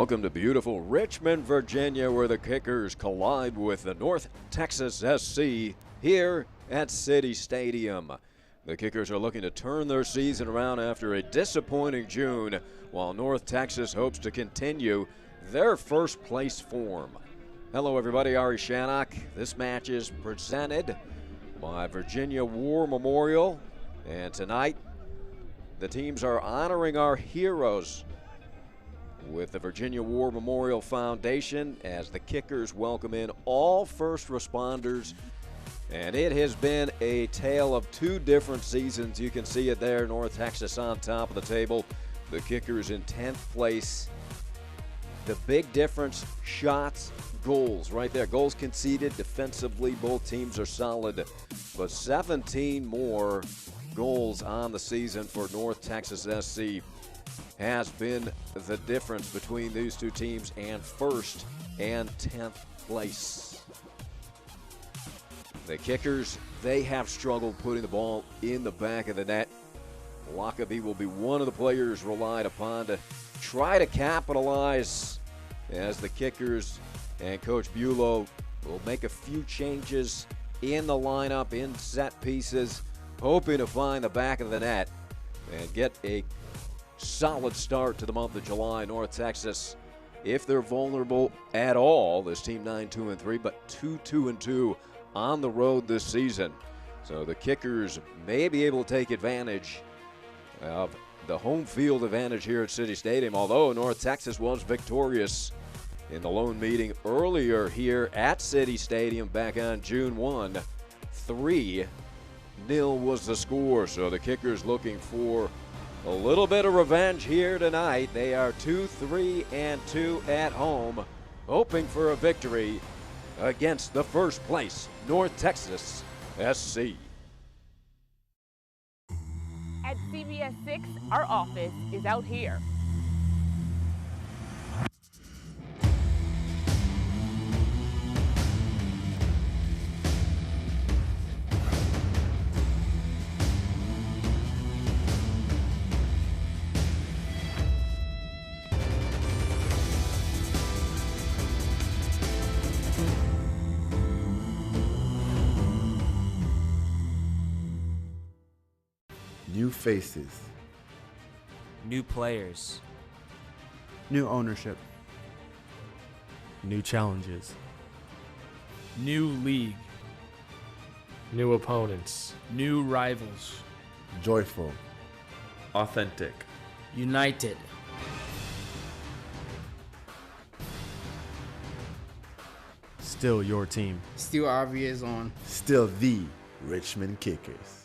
Welcome to beautiful Richmond, Virginia, where the Kickers collide with the North Texas SC here at City Stadium. The Kickers are looking to turn their season around after a disappointing June, while North Texas hopes to continue their first place form. Hello everybody, Ari Shannock. This match is presented by Virginia War Memorial, and tonight the teams are honoring our heroes with the Virginia War Memorial Foundation as the Kickers welcome in all first responders. And it has been a tale of two different seasons. You can see it there, North Texas on top of the table. The Kickers in 10th place. The big difference, shots, goals right there. Goals conceded defensively, both teams are solid. But 17 more goals on the season for North Texas SC has been the difference between these two teams and first and 10th place. The Kickers, they have struggled putting the ball in the back of the net. Lockaby will be one of the players relied upon to try to capitalize as the Kickers and Coach Bulow will make a few changes in the lineup, in set pieces, hoping to find the back of the net and get a solid start to the month of July. North Texas, if they're vulnerable at all, this team 9-2-3, but 2-2-2 on the road this season. So the Kickers may be able to take advantage of the home field advantage here at City Stadium, although North Texas was victorious in the lone meeting earlier here at City Stadium back on June 1. 3-0 was the score, so the Kickers looking for a little bit of revenge here tonight. They are 2-3-2 at home, hoping for a victory against the first place North Texas SC. At CBS 6, our office is out here. New faces. New players. New ownership. New challenges. New league. New opponents. New rivals. Joyful. Authentic. United. Still your team. Still our is on. Still the Richmond Kickers.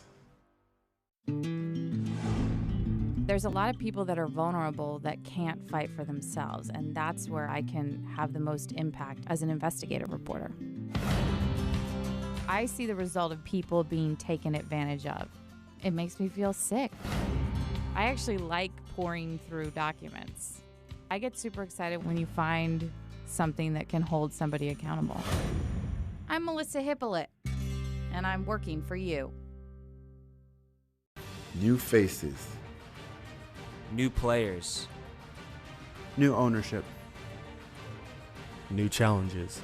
There's a lot of people that are vulnerable that can't fight for themselves, and that's where I can have the most impact as an investigative reporter. I see the result of people being taken advantage of. It makes me feel sick. I actually like pouring through documents. I get super excited when you find something that can hold somebody accountable. I'm Melissa Hippolyte, and I'm working for you. New faces. New players. New ownership. New challenges.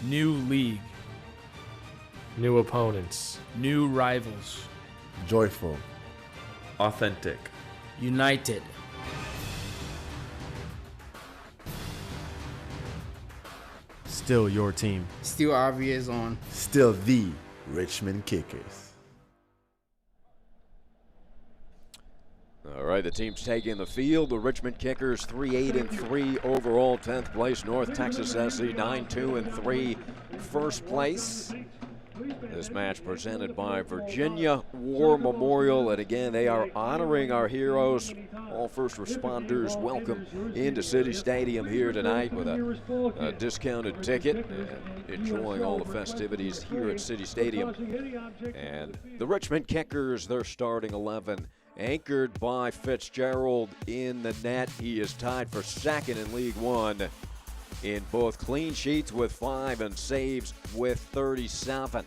New league. New opponents. New rivals. Joyful. Authentic. United. Still your team. Still our is on. Still the Richmond Kickers. All right, the team's taking the field. The Richmond Kickers 3-8-3 overall, 10th place. North Texas SC 9-2-3, first place. This match presented by Virginia War Memorial, and again, they are honoring our heroes. All first responders welcome into City Stadium here tonight with a discounted ticket and enjoying all the festivities here at City Stadium. And the Richmond Kickers, their starting 11, anchored by Fitzgerald in the net. He is tied for second in League One in both clean sheets with 5 and saves with 37.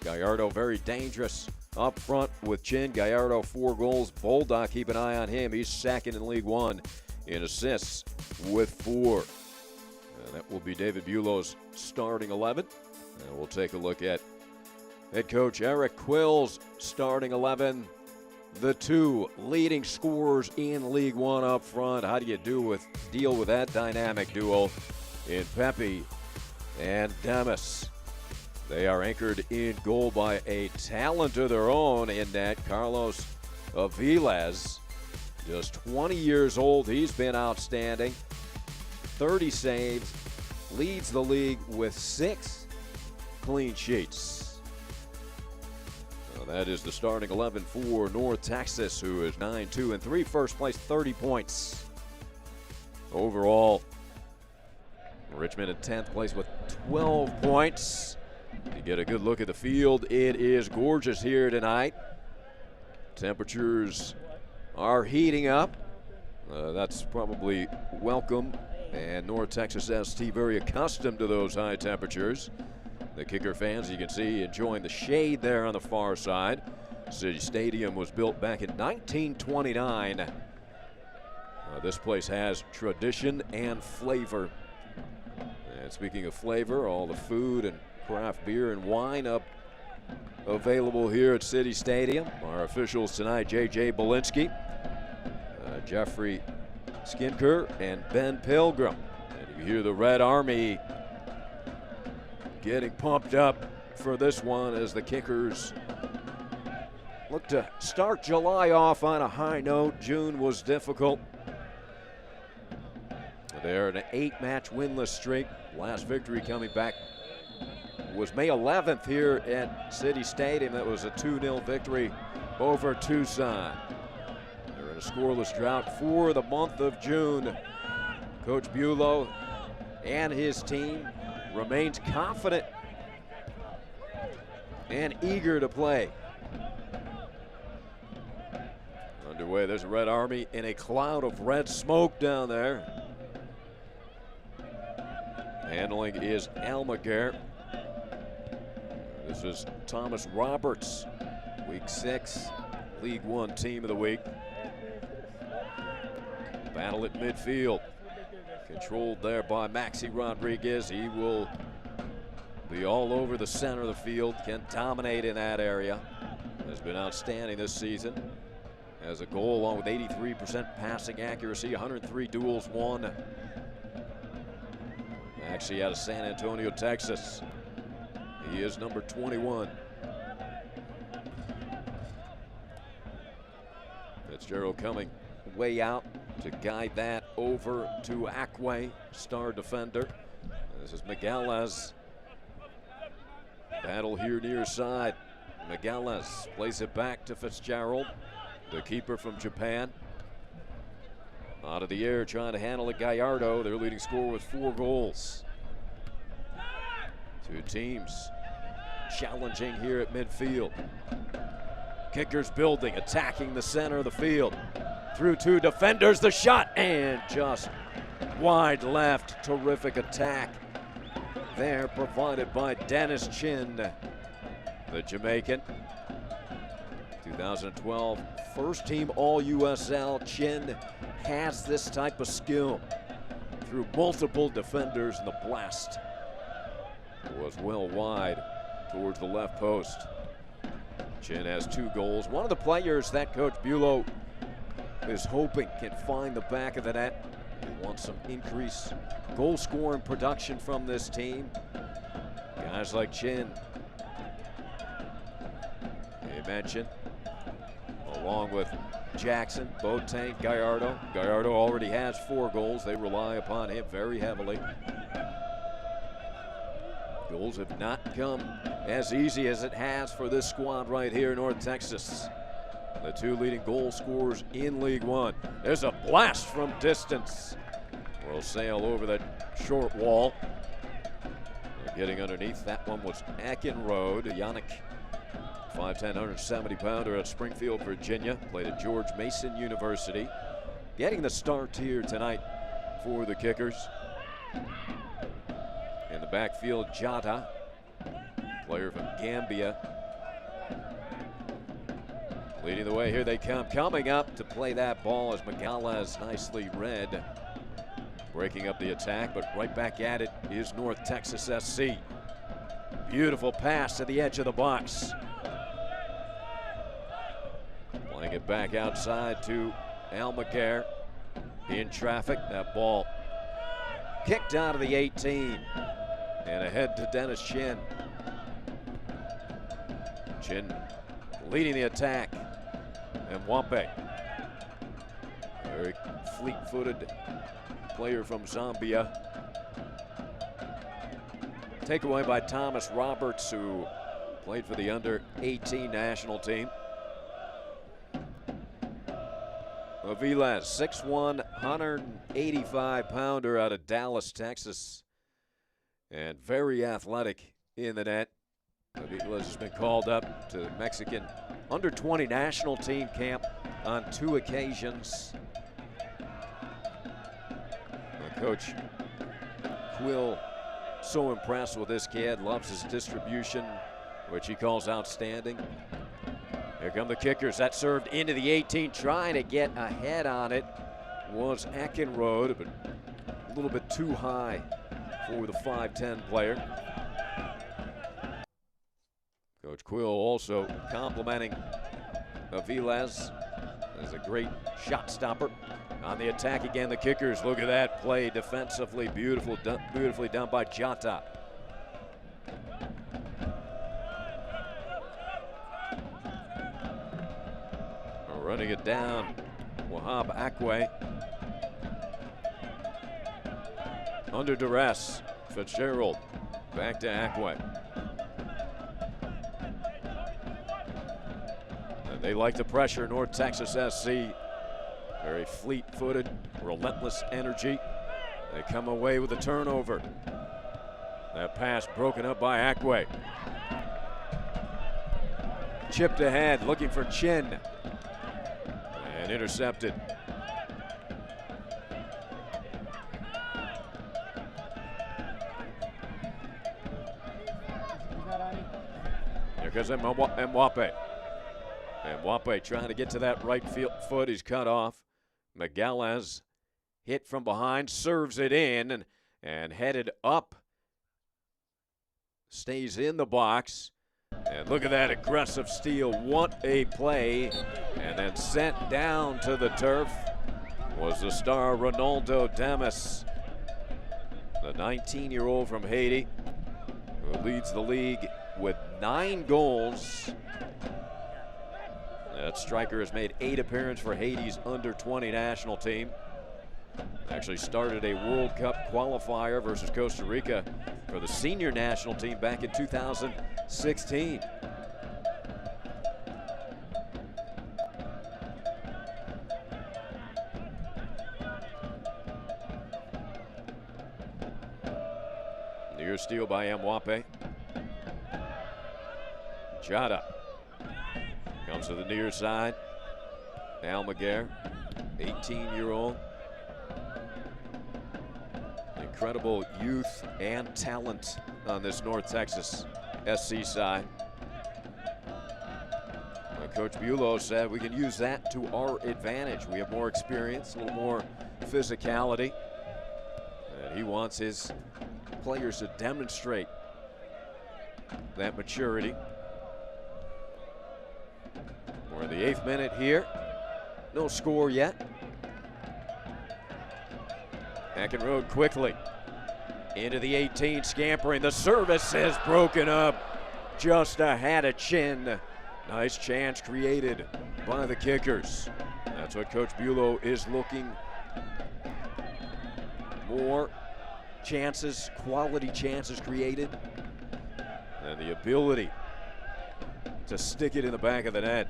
Gallardo very dangerous up front with Chin. Gallardo 4 goals. Bulldog, keep an eye on him. He's second in League One in assists with 4. That will be David Bulow's starting 11. And we'll take a look at head coach Eric Quill's starting 11. The 2 leading scorers in League One up front. How do you deal with that dynamic duo in Pepe and Demis? They are anchored in goal by a talent of their own in that Carlos Aviles. Just 20 years old. He's been outstanding. 30 saves. Leads the league with 6 clean sheets. Well, that is the starting 11 for North Texas, who is 9-2-3. First place, 30 points. Overall, Richmond in 10th place with 12 points. To get a good look at the field, it is gorgeous here tonight. Temperatures are heating up. That's probably welcome. And North Texas ST very accustomed to those high temperatures. The Kicker fans, you can see, enjoying the shade there on the far side. City Stadium was built back in 1929. This place has tradition and flavor. And speaking of flavor, all the food and craft beer and wine available here at City Stadium. Our officials tonight, J.J. Belinsky, Jeffrey Skinker, and Ben Pilgrim. And you hear the Red Army getting pumped up for this one as the Kickers look to start July off on a high note. June was difficult. They're in an 8-match winless streak. Last victory coming back was May 11th here at City Stadium. That was a 2-0 victory over Tucson. They're in a scoreless drought for the month of June. Coach Bulow and his team remains confident and eager to play. Underway, there's a Red Army in a cloud of red smoke down there. Handling is Almaguer. This is Thomas Roberts, Week 6, League One Team of the Week. Battle at midfield. Controlled there by Maxi Rodriguez. He will be all over the center of the field, can dominate in that area. Has been outstanding this season. Has a goal along with 83% passing accuracy, 103 duels won. Maxi out of San Antonio, Texas. He is number 21. Fitzgerald coming way out to guide that over to Acquay, star defender. This is Migueles. Battle here near side. Migueles plays it back to Fitzgerald, the keeper from Japan. Out of the air trying to handle it, Gallardo, their leading scorer with 4 goals. Two teams challenging here at midfield. Kickers building, attacking the center of the field. Through 2 defenders, the shot, and just wide left. Terrific attack there provided by Dennis Chin, the Jamaican. 2012 first team All-USL. Chin has this type of skill. Through multiple defenders, and the blast was well wide towards the left post. Chin has 2 goals. One of the players that Coach Bulow is hoping can find the back of the net. He wants some increased goal scoring production from this team. Guys like Chin, he mentioned, along with Jackson, Boateng, Gallardo. Gallardo already has 4 goals. They rely upon him very heavily. Goals have not come as easy as it has for this squad right here in North Texas. The 2 leading goal scorers in League One. There's a blast from distance. We'll sail over that short wall. Getting underneath, that one was Eckenrode. Yannick, 5'10", 170-pounder at Springfield, Virginia. Played at George Mason University. Getting the start here tonight for the Kickers. In the backfield, Jata, player from Gambia. Leading the way, here they come. Coming up to play that ball is Megales, nicely read. Breaking up the attack, but right back at it is North Texas SC. Beautiful pass to the edge of the box. Playing it back outside to Almaguer. In traffic, that ball kicked out of the 18 and ahead to Dennis Chin. Chin leading the attack, and Wampe, very fleet-footed player from Zambia. Takeaway by Thomas Roberts, who played for the under-18 national team. Aviles, 6'1", 185-pounder out of Dallas, Texas, and very athletic in the net. Aviles has been called up to the Mexican under-20 national team camp on 2 occasions. Coach Quill, so impressed with this kid, loves his distribution, which he calls outstanding. Here come the kickers. That served into the 18, trying to get ahead on it was Eckenrode, but a little bit too high for the 5'10" player. Coach Quill also complimenting Aviles as a great shot stopper. On the attack again, the kickers. Look at that play defensively. Beautifully done by Jota. Running it down, Wahab Akwe. Under duress, Fitzgerald back to Akwe. And they like the pressure, North Texas SC. Very fleet-footed, relentless energy. They come away with a turnover. That pass broken up by Akwe. Chipped ahead, looking for Chin. And intercepted. Here comes Mwape. And Mwape trying to get to that right field foot. He's cut off. Megales hit from behind, serves it in, and headed up. Stays in the box. And look at that aggressive steal. What a play. And then sent down to the turf was the star Ronaldo Damas, the 19-year-old from Haiti, who leads the league with 9 goals. That striker has made 8 appearances for Haiti's under-20 national team. Actually started a World Cup qualifier versus Costa Rica for the senior national team back in 2016. Near steal by Mwape. Jota comes to the near side. Almaguer, 18-year-old. Incredible youth and talent on this North Texas SC side. Coach Bulow said we can use that to our advantage. We have more experience, a little more physicality, and he wants his players to demonstrate that maturity. We're in the 8th minute here. No score yet. Eckenrode quickly into the 18, scampering. The service is broken up just ahead of Chin. Nice chance created by the kickers. That's what Coach Bulow is looking. More chances, quality chances created, and the ability to stick it in the back of the net.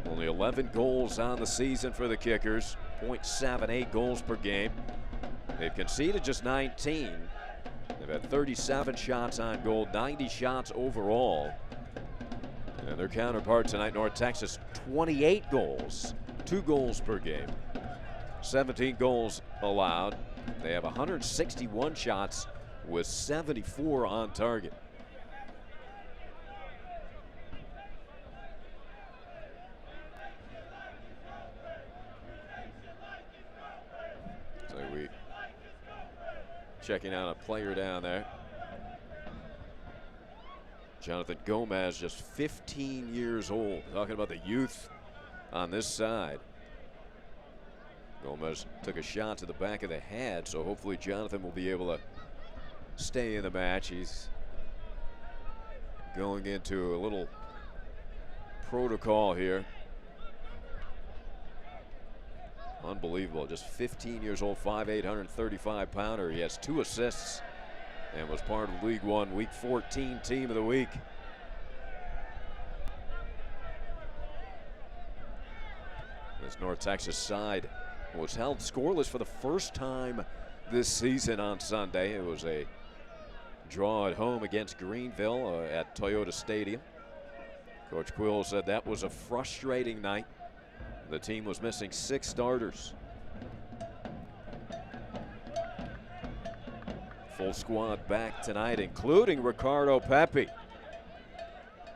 Only 11 goals on the season for the kickers, 0.78 goals per game. They've conceded just 19. They've had 37 shots on goal, 90 shots overall. And their counterpart tonight, North Texas, 28 goals, 2 goals per game, 17 goals allowed. They have 161 shots with 74 on target. checking out a player down there. Jonathan Gomez, just 15 years old. Talking about the youth on this side. Gomez took a shot to the back of the head, so hopefully Jonathan will be able to stay in the match. He's going into a little protocol here. Unbelievable, just 15 years old, 5'8", 135-pounder. He has 2 assists and was part of League One Week 14 Team of the Week. This North Texas side was held scoreless for the first time this season on Sunday. It was a draw at home against Greenville at Toyota Stadium. Coach Quill said that was a frustrating night. The team was missing 6 starters. Full squad back tonight, including Ricardo Pepe,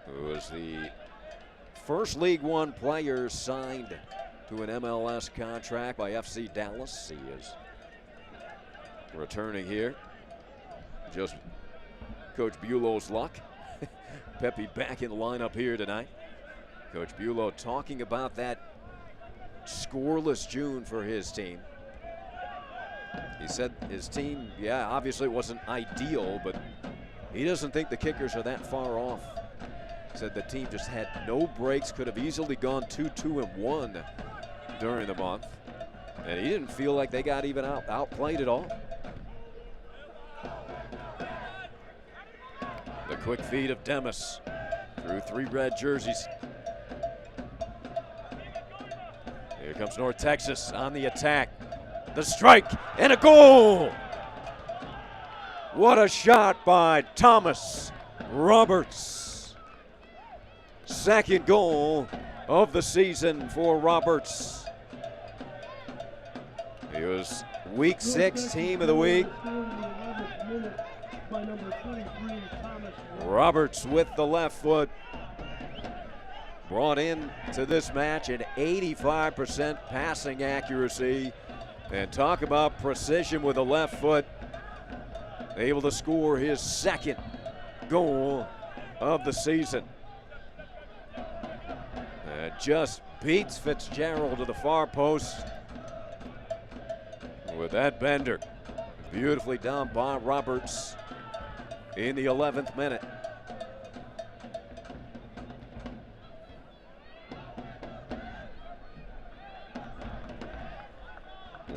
who is the first League One player signed to an MLS contract by FC Dallas. He is returning here. Just Coach Bulow's luck. Pepe back in the lineup here tonight. Coach Bulow talking about that scoreless June for his team. He said his team, yeah, obviously it wasn't ideal, but he doesn't think the Kickers are that far off. He said the team just had no breaks, could have easily gone 2-2-1 during the month, and he didn't feel like they got even outplayed at all. The quick feed of Demas through 3 red jerseys. Here comes North Texas on the attack. The strike and a goal! What a shot by Thomas Roberts. Second goal of the season for Roberts. He was Week 6 Team of the Week. Roberts with the left foot brought in to this match an 85% passing accuracy. And talk about precision with the left foot. Able to score his second goal of the season. And just beats Fitzgerald to the far post with that bender. Beautifully done by Roberts in the 11th minute.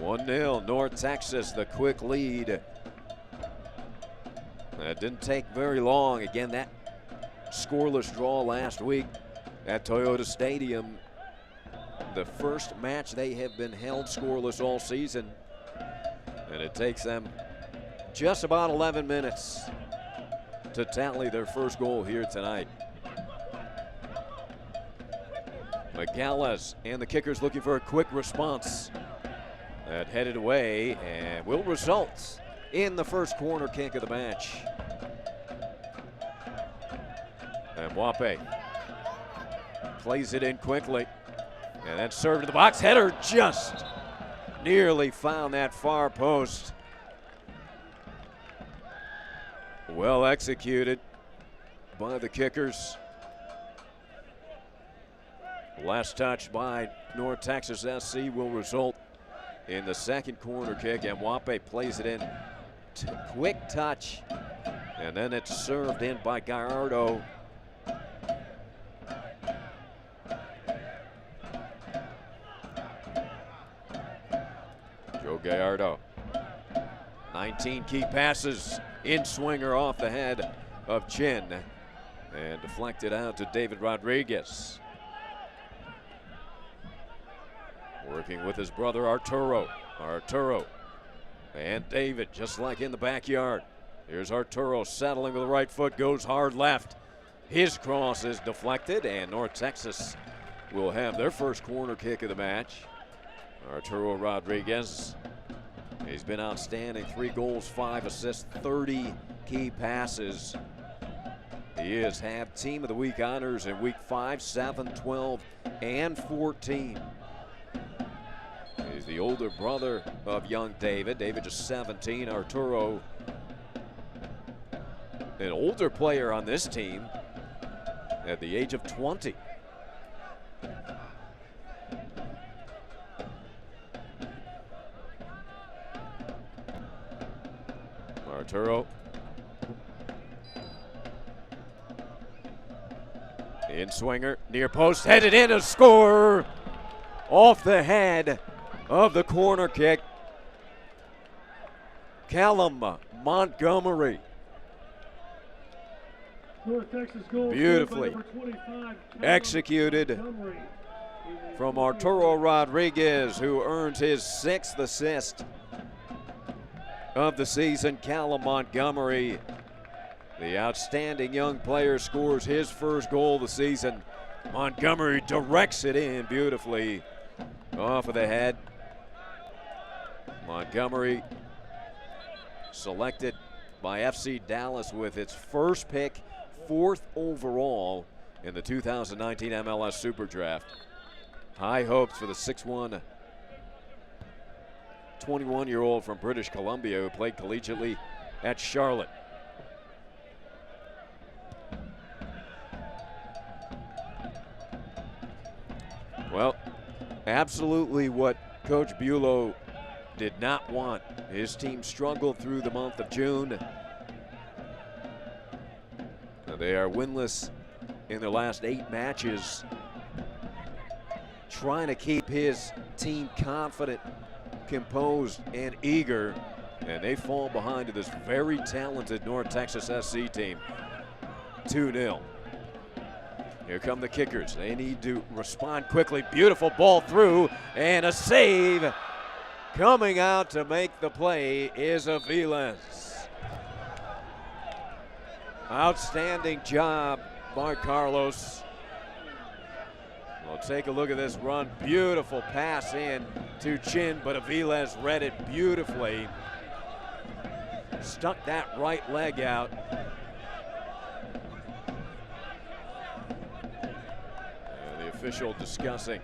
(1-0) North Texas, the quick lead. It didn't take very long. Again, that scoreless draw last week at Toyota Stadium. The first match they have been held scoreless all season. And it takes them just about 11 minutes to tally their first goal here tonight. Megales and the Kickers looking for a quick response. That headed away and will result in the first corner kick of the match. And Wape plays it in quickly. And then served to the box. Header just nearly found that far post. Well executed by the Kickers. Last touch by North Texas SC will result in the second corner kick, and Wape plays it in. Quick touch, and then it's served in by Gallardo. Joe Gallardo. 19 key passes, in swinger off the head of Chin, and deflected out to David Rodriguez. Working with his brother Arturo. Arturo and David, just like in the backyard. Here's Arturo settling with the right foot, goes hard left. His cross is deflected, and North Texas will have their first corner kick of the match. Arturo Rodriguez, he's been outstanding. 3 goals, 5 assists, 30 key passes. He has had Team of the Week honors in Week 5, 7, 12, and 14. He's the the older brother of young David. David just 17. Arturo, an older player on this team at the age of 20. Arturo. In swinger, near post, headed in, a score off the head of the corner kick. Callum Montgomery. Beautifully executed from Arturo Rodriguez, who earns his 6th assist of the season. Callum Montgomery, the outstanding young player, scores his first goal of the season. Montgomery directs it in beautifully off of the head. Montgomery selected by FC Dallas with its first pick, 4th overall in the 2019 MLS Super Draft. High hopes for the 6'1", 21-year-old from British Columbia who played collegiately at Charlotte. Well, absolutely what Coach Bulow did not want. His team struggled through the month of June. They are winless in their last 8 matches, trying to keep his team confident, composed, and eager, and they fall behind to this very talented North Texas SC team, 2-0. Here come the kickers. They need to respond quickly. Beautiful ball through, and a save. Coming out to make the play is Aviles. Outstanding job by Carlos. We'll take a look at this run. Beautiful pass in to Chin, but Aviles read it beautifully. Stuck that right leg out. And the official discussing.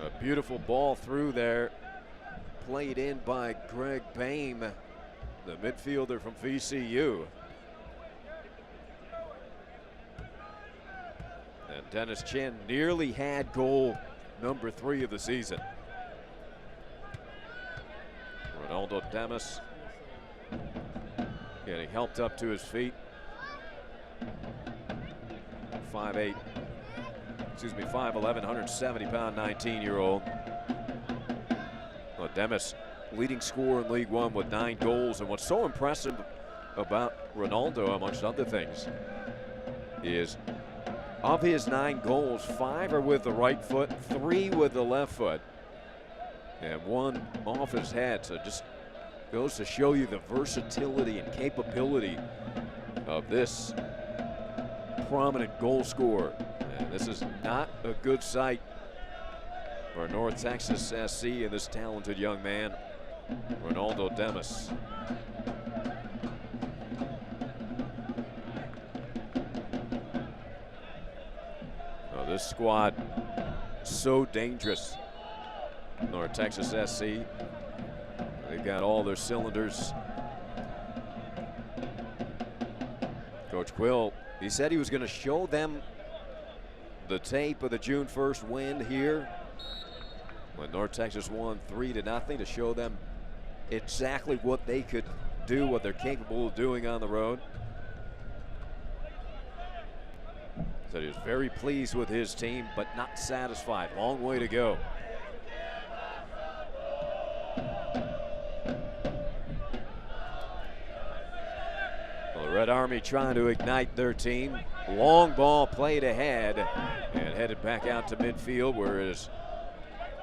A beautiful ball through there. Played in by Greg Bame, the midfielder from VCU. And Dennis Chin nearly had goal number 3 of the season. Ronaldo Demis getting helped up to his feet. 5'11", 170-pound 19-year-old. Demis, leading scorer in League One with 9 goals. And what's so impressive about Ronaldo, amongst other things, is of his 9 goals, 5 are with the right foot, 3 with the left foot, and 1 off his head. So it just goes to show you the versatility and capability of this prominent goal scorer. And this is not a good sight for North Texas SC and this talented young man, Ronaldo Demis. Oh, this squad so dangerous. North Texas SC. They've got all their cylinders. Coach Quill, he said he was going to show them the tape of the June 1st win here, when North Texas won 3-0, to show them exactly what they could do, what they're capable of doing on the road. Said he was very pleased with his team, but not satisfied. Long way to go. Well, the Red Army trying to ignite their team. Long ball played ahead and headed back out to midfield, where it is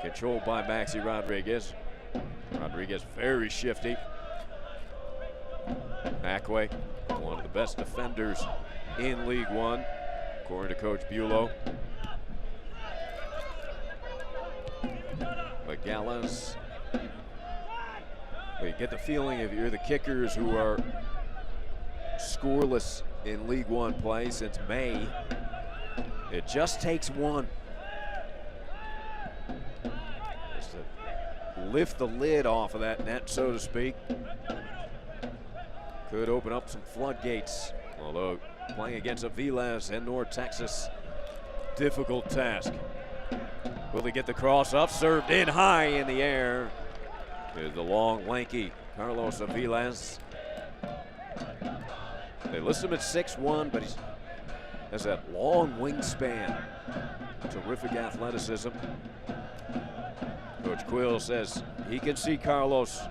controlled by Maxi Rodriguez. Rodriguez very shifty. Ackway, one of the best defenders in League One, according to Coach Bulow. Magales. You get the feeling if you're the Kickers, who are scoreless in League One play since May, It just takes one. Just to lift the lid off of that net, so to speak. Could open up some floodgates. Although playing against Aviles and North Texas, difficult task. Will he get the cross up? Served in high in the air. Is the long, lanky Carlos Aviles. They list him at 6'1", but he has that long wingspan. Terrific athleticism. Coach Quill says he can see Carlos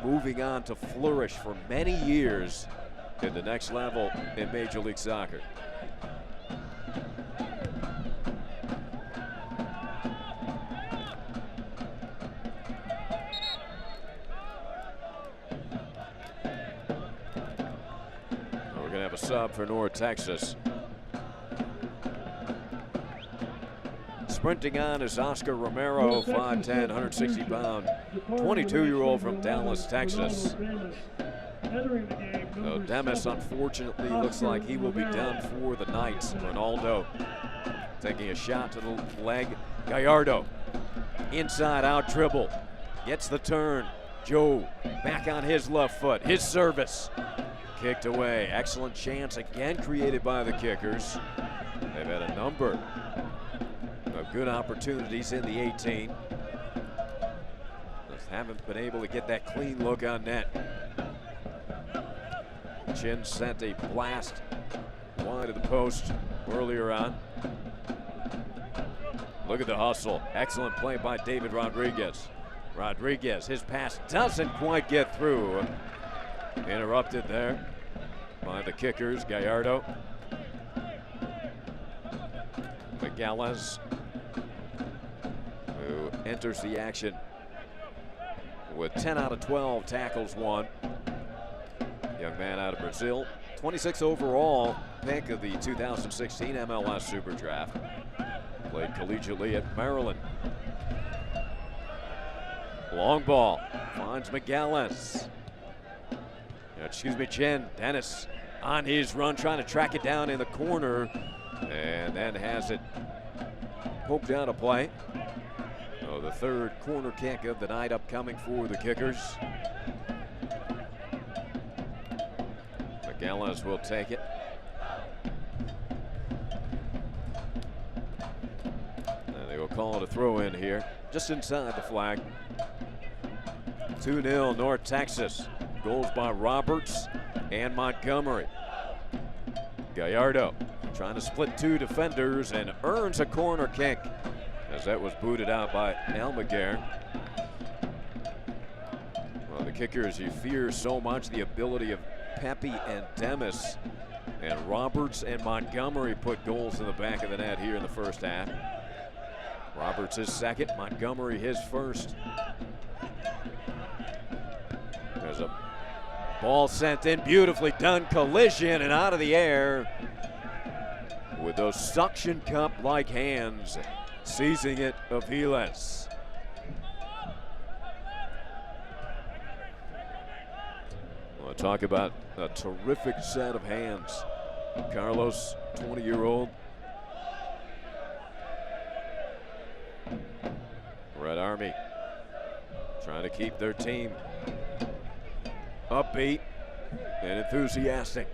moving on to flourish for many years at the next level in Major League Soccer. We're gonna have a sub for North Texas. Sprinting on is Oscar Romero, 5'10", 160-pound, 22-year-old from Dallas, Texas. So Demis, unfortunately, looks like he will be done for the Knights. Ronaldo taking a shot to the leg. Gallardo, inside out dribble, gets the turn. Joe back on his left foot, his service. Kicked away, excellent chance again created by the Kickers. They've had a number of good opportunities in the 18. Just haven't been able to get that clean look on net. Chin sent a blast wide of the post earlier on. Look at the hustle. Excellent play by David Rodriguez. Rodriguez, his pass doesn't quite get through. Interrupted there by the Kickers. Gallardo. Migueles, who enters the action with 10 out of 12 tackles won. Young man out of Brazil, 26 overall pick of the 2016 MLS Super Draft. Played collegiately at Maryland. Long ball, finds Migueles. Chin. Dennis on his run, trying to track it down in the corner, and then has it poked out of play. So the third corner kick of the night upcoming for the Kickers. Migueles will take it. And they will call it a throw in here, just inside the flag. 2-0 North Texas. Goals by Roberts and Montgomery. Gallardo trying to split two defenders and earns a corner kick as that was booted out by Almaguer. Well, the Kickers, you fear so much the ability of Pepe and Demis, and Roberts and Montgomery put goals in the back of the net here in the first half. Roberts his second, Montgomery his first. There's a ball sent in, beautifully done, collision and out of the air with those suction cup-like hands, seizing it Aviles. Well, talk about a terrific set of hands. Carlos, 20-year-old. Red Army trying to keep their team upbeat and enthusiastic.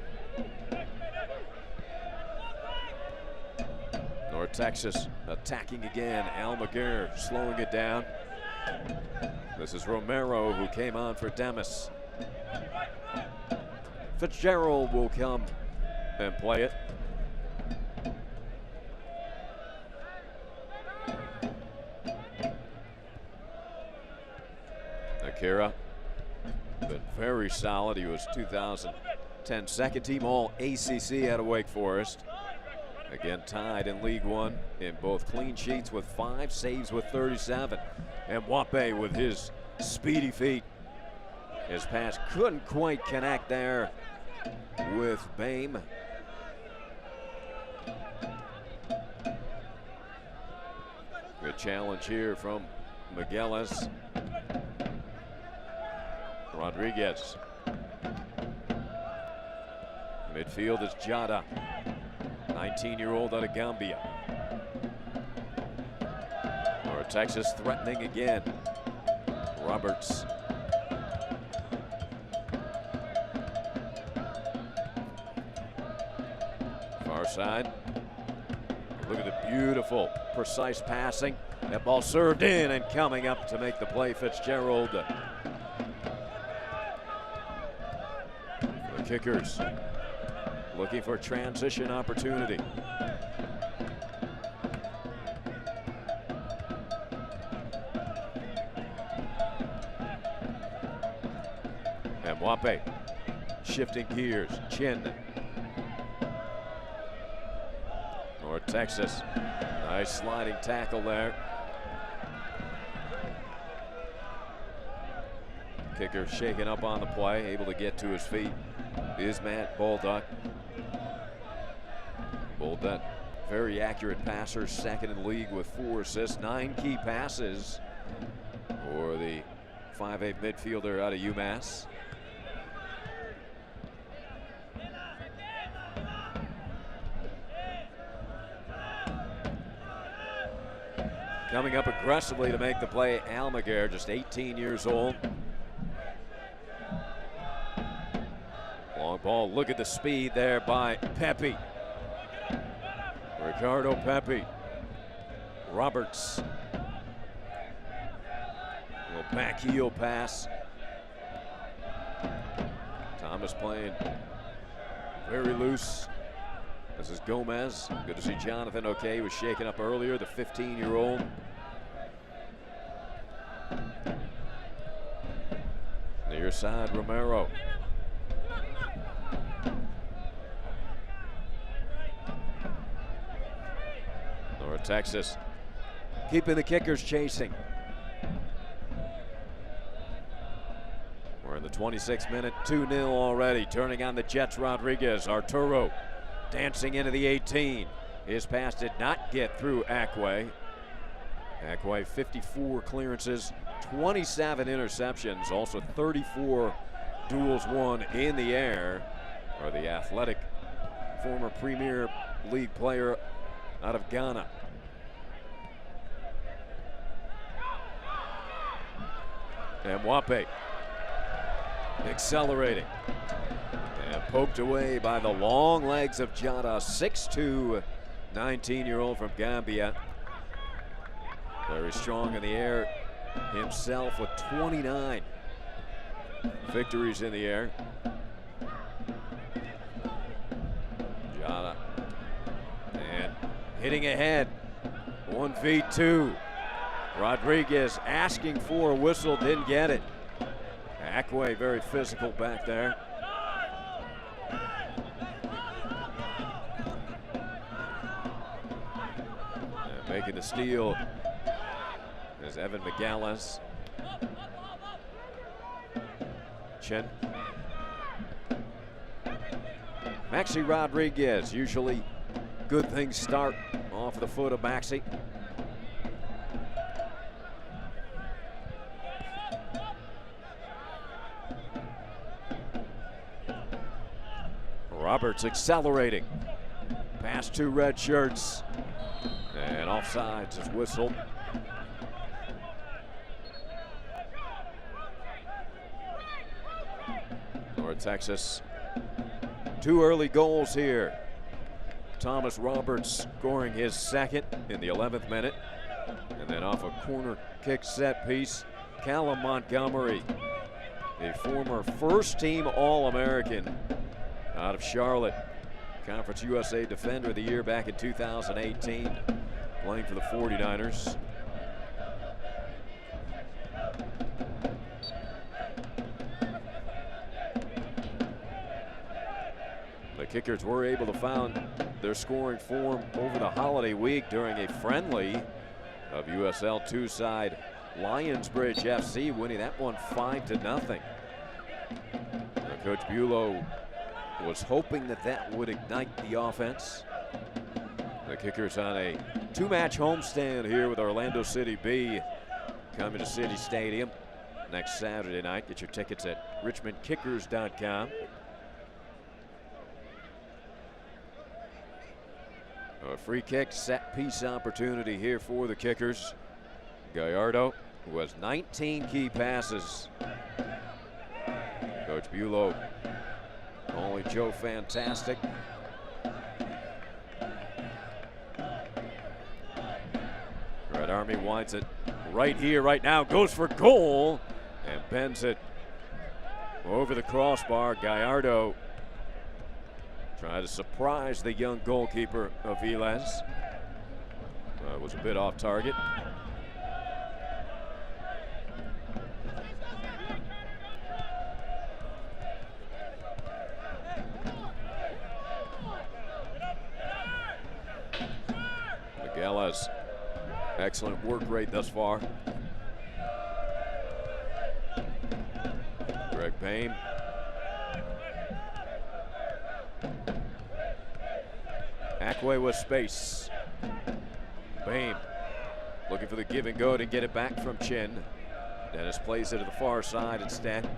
North Texas attacking again. Almaguer slowing it down. This is Romero who came on for Demis. Fitzgerald will come and play it. Akira, been very solid. He was 2010 second team all ACC out of Wake Forest. Again, tied in League One in both clean sheets with 5, saves with 37. And Mwape with his speedy feet. His pass couldn't quite connect there with Bame. Good challenge here from Migueles. Rodriguez. Midfield is Jada. 19-year-old out of Gambia. North Texas threatening again. Roberts. Far side. Look at the beautiful, precise passing. That ball served in and coming up to make the play, Fitzgerald. The Kickers looking for transition opportunity. And Mwape shifting gears. Chin. North Texas. Nice sliding tackle there. Kicker shaken up on the play, able to get to his feet is Matt Bolduck. Bolduck, very accurate passer, second in the league with 4 assists, 9 key passes for the 5'8" midfielder out of UMass. Coming up aggressively to make the play, Almaguer, just 18 years old. Long ball, look at the speed there by Pepe. Ricardo Pepe. Roberts. Little back heel pass. Thomas playing very loose. This is Gomez. Good to see Jonathan okay. He was shaken up earlier, the 15-year-old. Near side, Romero. North Texas keeping the Kickers chasing. We're in the 26th minute, 2-0 already. Turning on the Jets, Rodriguez. Arturo dancing into the 18. His pass did not get through Akwe. Akwe 54 clearances, 27 interceptions, also 34 duels won in the air. Or the athletic former Premier League player out of Ghana. And Mwape accelerating and poked away by the long legs of Jada, 6'2", 19-year-old from Gambia. Very strong in the air himself with 29 victories in the air. Jada and hitting ahead, 1v2. Rodriguez asking for a whistle, didn't get it. Akwe very physical back there. And making the steal is Evan McGallis. Chin. Maxi Rodriguez, usually good things start off the foot of Maxi. Roberts accelerating. Past 2 red shirts. And offsides is whistled. North Texas, 2 early goals here. Thomas Roberts scoring his second in the 11th minute. And then off a corner kick set piece, Callum Montgomery, a former first-team All-American out of Charlotte, Conference USA Defender of the Year back in 2018, playing for the 49ers. The Kickers were able to find their scoring form over the holiday week during a friendly of USL 2 side Lionsbridge FC, winning that one 5-0. Coach Bulow was hoping that that would ignite the offense. The Kickers on a 2-match homestand here with Orlando City B, coming to City Stadium next Saturday night. Get your tickets at richmondkickers.com. A free kick set piece opportunity here for the Kickers. Gallardo, who has 19 key passes. Coach Bulow calling Joe fantastic. Red Army winds it right here, right now, goes for goal and bends it over the crossbar. Gallardo trying to surprise the young goalkeeper of Velez. Was a bit off target. Miguelas, excellent work rate thus far. Greg Payne. Ackway with space. Payne looking for the give and go to get it back from Chin. Dennis plays it to the far side instead.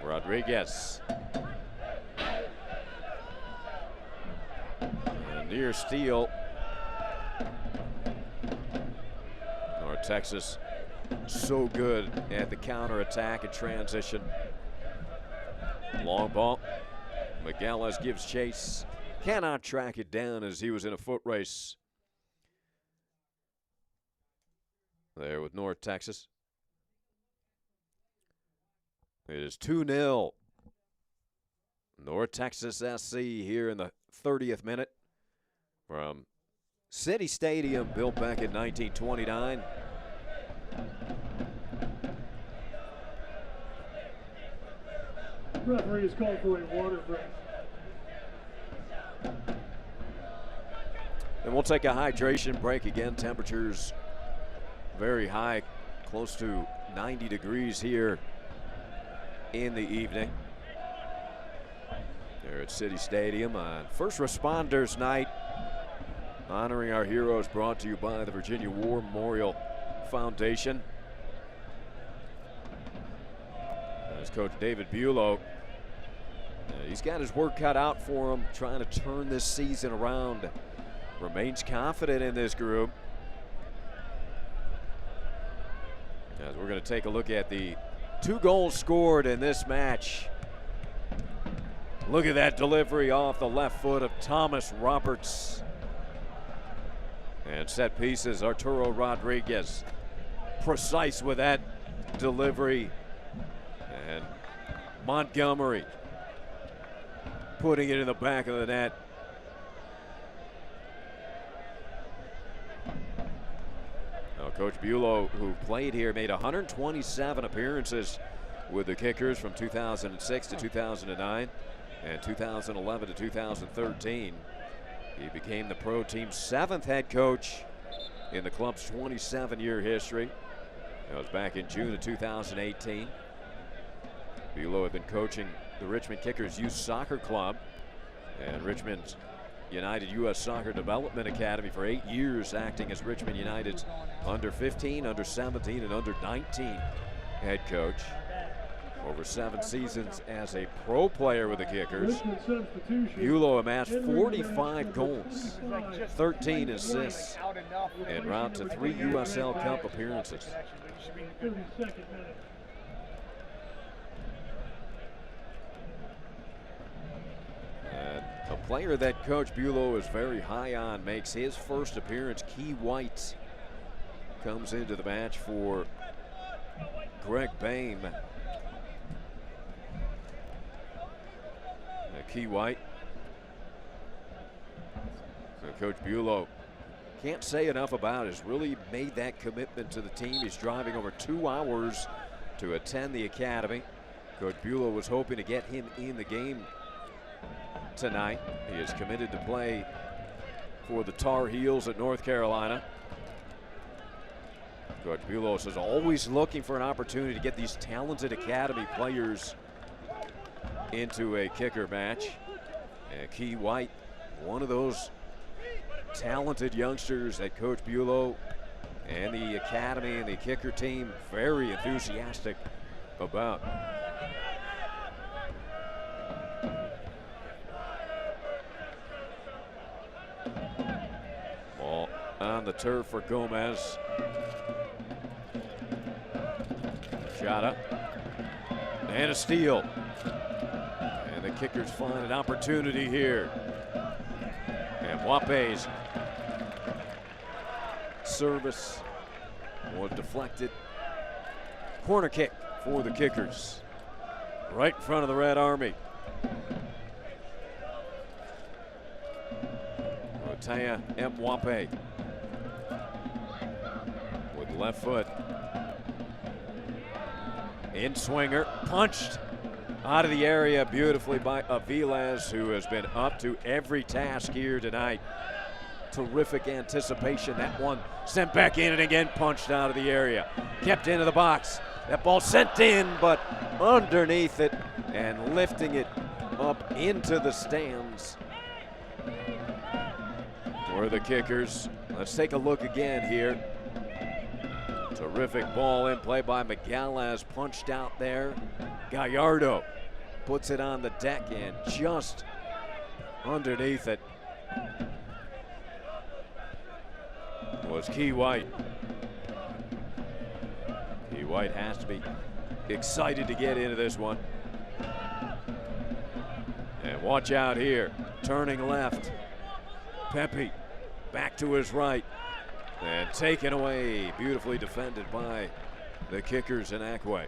Rodriguez. And near steal. North Texas so good at the counter attack and transition. Long ball. Miguelas gives chase. Cannot track it down as he was in a foot race there with North Texas. It is 2-0. North Texas SC here in the 30th minute from City Stadium, built back in 1929. Referee is called for a water break. And we'll take a hydration break again. Temperatures very high, close to 90 degrees here in the evening. There at City Stadium on First Responders Night, honoring our heroes, brought to you by the Virginia War Memorial Foundation. As Coach David Bulow, he's got his work cut out for him, trying to turn this season around. Remains confident in this group. As we're going to take a look at the 2 goals scored in this match. Look at that delivery off the left foot of Thomas Roberts. And set pieces, Arturo Rodriguez. Precise with that delivery. And Montgomery putting it in the back of the net. Now, Coach Bulow, who played here, made 127 appearances with the Kickers from 2006 to 2009 and 2011 to 2013. He became the pro team's 7th head coach in the club's 27-year history. That was back in June of 2018. Bulow had been coaching the Richmond Kickers Youth Soccer Club and Richmond United U.S. Soccer Development Academy for 8 years, acting as Richmond United's under 15, under 17, and under 19 head coach. Over 7 seasons as a pro player with the Kickers, Bulow amassed 45 goals, 13 assists, en route to 3 USL Cup appearances. And a player that Coach Bulow is very high on makes his first appearance. Key White comes into the match for Greg Bain. Key White. Coach Bulow can't say enough about it. Has really made that commitment to the team. He's driving over 2 hours to attend the academy. Coach Bulow was hoping to get him in the game tonight. He is committed to play for the Tar Heels at North Carolina. Coach Bulow says always looking for an opportunity to get these talented academy players into a kicker match. And Key White, one of those talented youngsters that Coach Bulow and the academy and the kicker team very enthusiastic about. on the turf for Gomez. Shot up. And a steal. And the kickers find an opportunity here. And Wape's service was deflected. Corner kick for the kickers. Right in front of the Red Army. Taya Mwape with left foot. In swinger, punched out of the area beautifully by Aviles, who has been up to every task here tonight. Terrific anticipation. That one sent back in and again punched out of the area. Kept into the box. That ball sent in, but underneath it and lifting it up into the stands. For the kickers. Let's take a look again here. Terrific ball in play by Miguelas, punched out there. Gallardo puts it on the deck and just underneath it was Key White. Key White has to be excited to get into this one. And watch out here, turning left. Pepe back to his right and taken away, beautifully defended by the kickers in Akwe.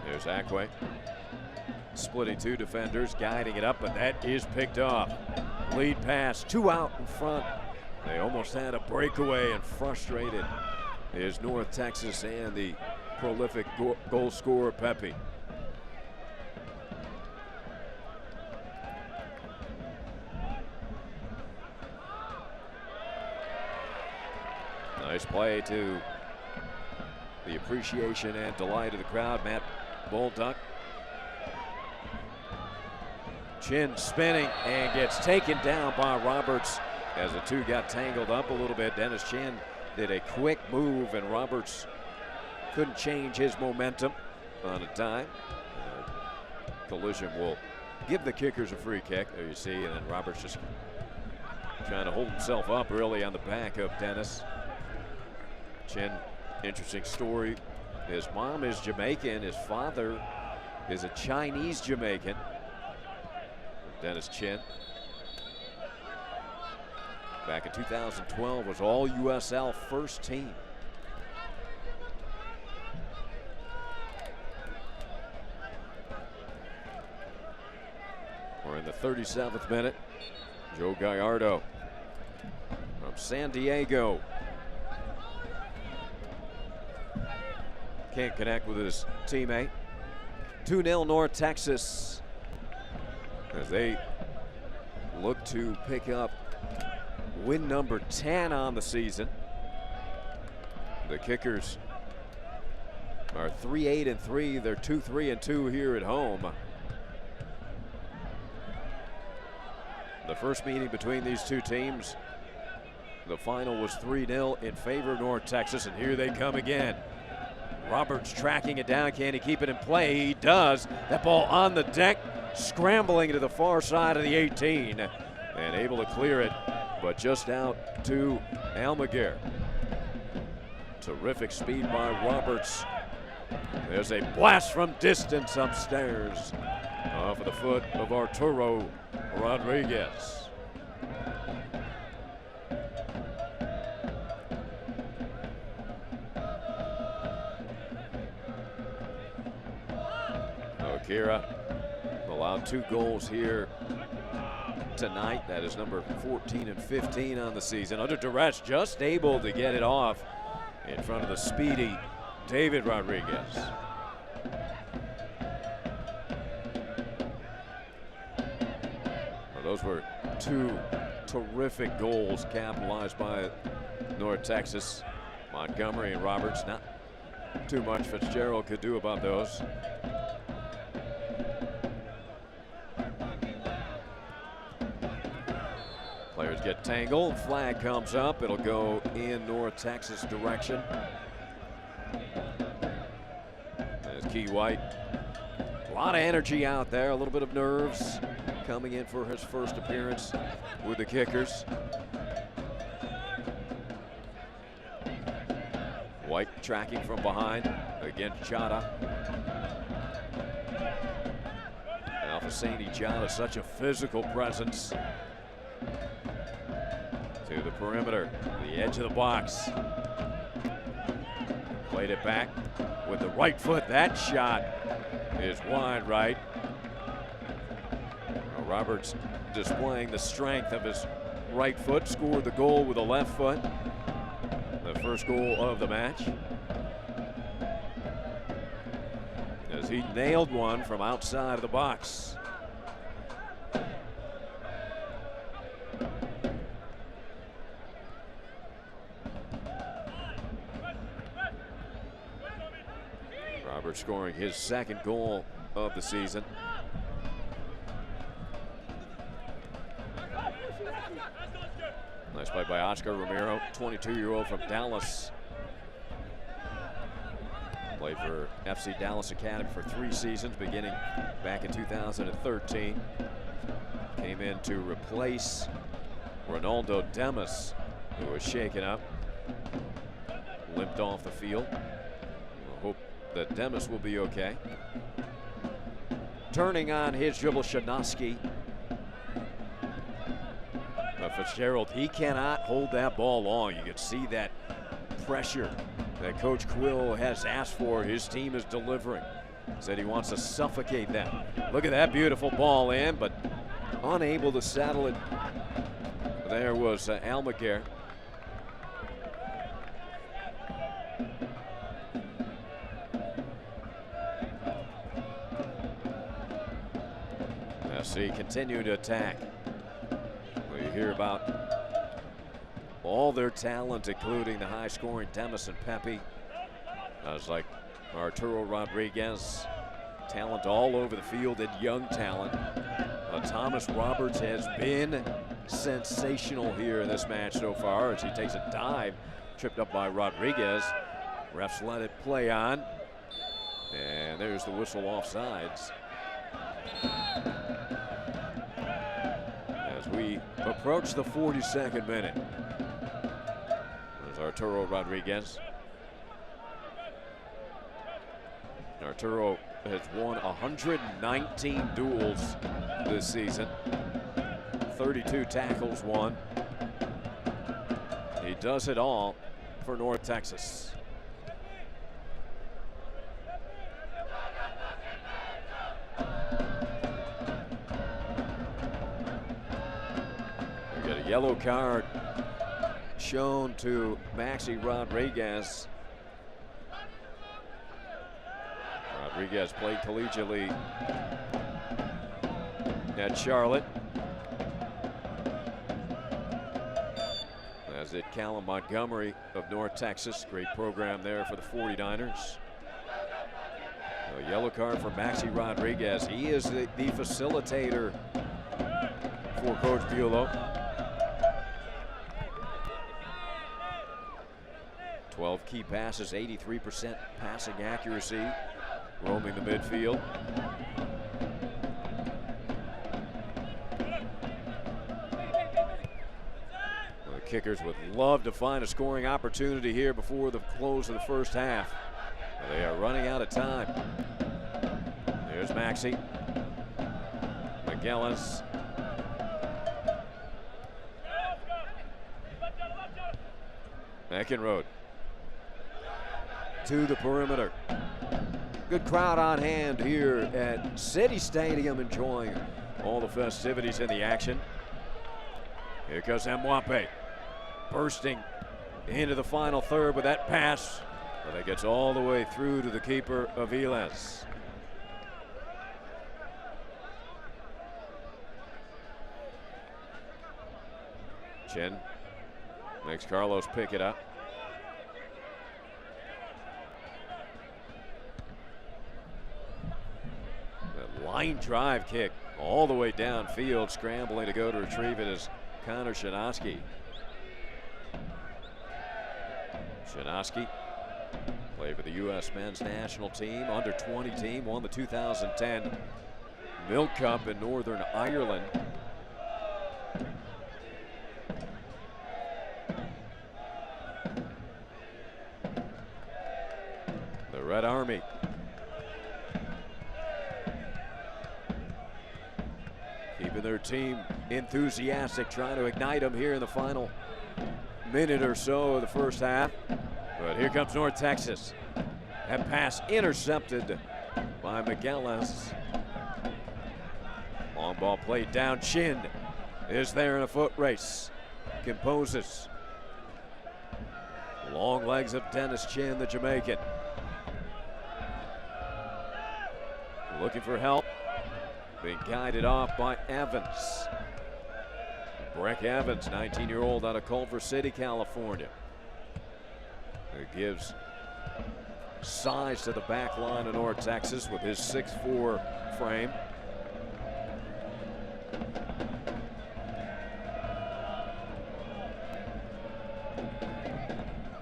There's Akwe splitting two defenders, guiding it up, but that is picked off. Lead pass, 2 out in front. They almost had a breakaway and frustrated is North Texas and the prolific goal scorer Pepe. Nice play to the appreciation and delight of the crowd. Matt Bolduck. Chin spinning and gets taken down by Roberts as the two got tangled up a little bit. Dennis Chin did a quick move and Roberts couldn't change his momentum on a dime. Collision will give the kickers a free kick. There you see, and then Roberts just trying to hold himself up really on the back of Dennis. Chin, interesting story. His mom is Jamaican. His father is a Chinese Jamaican. Dennis Chin. Back in 2012 was all USL first team. We're in the 37th minute. Joe Gallardo from San Diego. Can't connect with his teammate. 2-0 North Texas as they look to pick up win number 10 on the season. The kickers are 3-8-3. They're 2-3-2 here at home. The first meeting between these two teams, the final was 3-0 in favor of North Texas, and here they come again. Roberts tracking it down. Can he keep it in play? He does. That ball on the deck, scrambling to the far side of the 18 and able to clear it, but just out to Almaguer. Terrific speed by Roberts. There's a blast from distance upstairs off of the foot of Arturo Rodriguez. Okira allowed 2 goals here tonight. That is number 14 and 15 on the season. Under duress, just able to get it off in front of the speedy David Rodriguez. Well, those were 2 terrific goals capitalized by North Texas. Montgomery and Roberts, not too much Fitzgerald could do about those. Players get tangled. Flag comes up. It'll go in North Texas direction. There's Key White. A lot of energy out there. A little bit of nerves coming in for his first appearance with the Kickers. White tracking from behind against Chata. Alfasani Chata, such a physical presence. To the perimeter, the edge of the box. Played it back with the right foot. That shot is wide right. Now Roberts displaying the strength of his right foot, scored the goal with the left foot. The first goal of the match. As he nailed one from outside of the box. Roberts scoring his second goal of the season. Nice play by Oscar Romero, 22-year-old from Dallas. Played for FC Dallas Academy for 3 seasons, beginning back in 2013. Came in to replace Ronaldo Demas, who was shaken up. Limped off the field. We'll hope that Demas will be okay. Turning on his dribble, Shanoski. Fitzgerald, he cannot hold that ball long. You can see that pressure that Coach Quill has asked for. His team is delivering. Said he wants to suffocate them. Look at that beautiful ball in, but unable to settle it. There was Almaguer. SC continue to attack. You hear about all their talent, including the high-scoring Demas and Pepe. Guys like Arturo Rodriguez, talent all over the field and young talent. Thomas Roberts has been sensational here in this match so far as he takes a dive, tripped up by Rodriguez. Refs let it play on. And there's the whistle offsides. As we approach the 42nd minute. There's Arturo Rodriguez. Arturo has won 119 duels this season. 32 tackles won. He does it all for North Texas. We got a yellow card shown to Maxi Rodriguez. Rodriguez played collegiately at Charlotte. As did Callum Montgomery of North Texas. Great program there for the 49ers. A yellow card for Maxi Rodriguez. He is the facilitator for Coach Bulow. 12 key passes, 83% passing accuracy, roaming the midfield. The Kickers would love to find a scoring opportunity here before the close of the first half. They are running out of time. There's Maxi. McGillis. Eckenrode to the perimeter. Good crowd on hand here at City Stadium, enjoying all the festivities in the action. Here goes Mwape, bursting into the final third with that pass, but it gets all the way through to the keeper, Aviles. Chin makes Carlos pick it up. That line drive kick all the way downfield, scrambling to go to retrieve it as Connor Shinoski. Shinoski played for the U.S. men's national team, under 20 team, won the 2010 Milk Cup in Northern Ireland. The Red Army keeping their team enthusiastic, trying to ignite them here in the final minute or so of the first half. But here comes North Texas. That pass intercepted by McGillis. Long ball played down. Chin is there in a foot race. Composes. Long legs of Dennis Chin, the Jamaican. Looking for help. Being guided off by Evans. Breck Evans, 19-year-old out of Culver City, California. It gives size to the back line of North Texas with his 6'4" frame.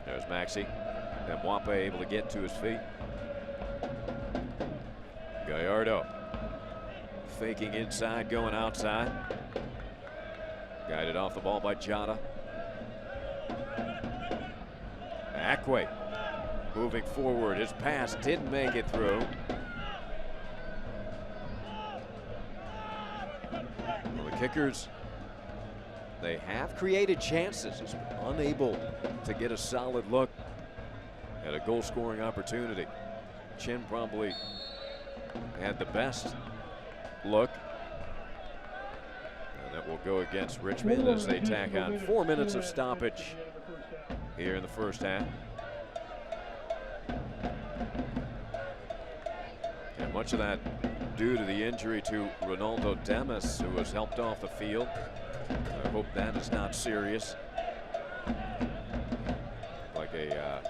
There's Maxey. And Mwape able to get to his feet. Gallardo faking inside, going outside. Guided off the ball by Jota. Akwe moving forward. His pass didn't make it through. Well, the Kickers, they have created chances, just unable to get a solid look at a goal-scoring opportunity. Chin probably had the best look. And that will go against Richmond as they tack on 4 minutes of stoppage here in the first half. And much of that due to the injury to Ronaldo Demas, who was helped off the field. I hope that is not serious. Like a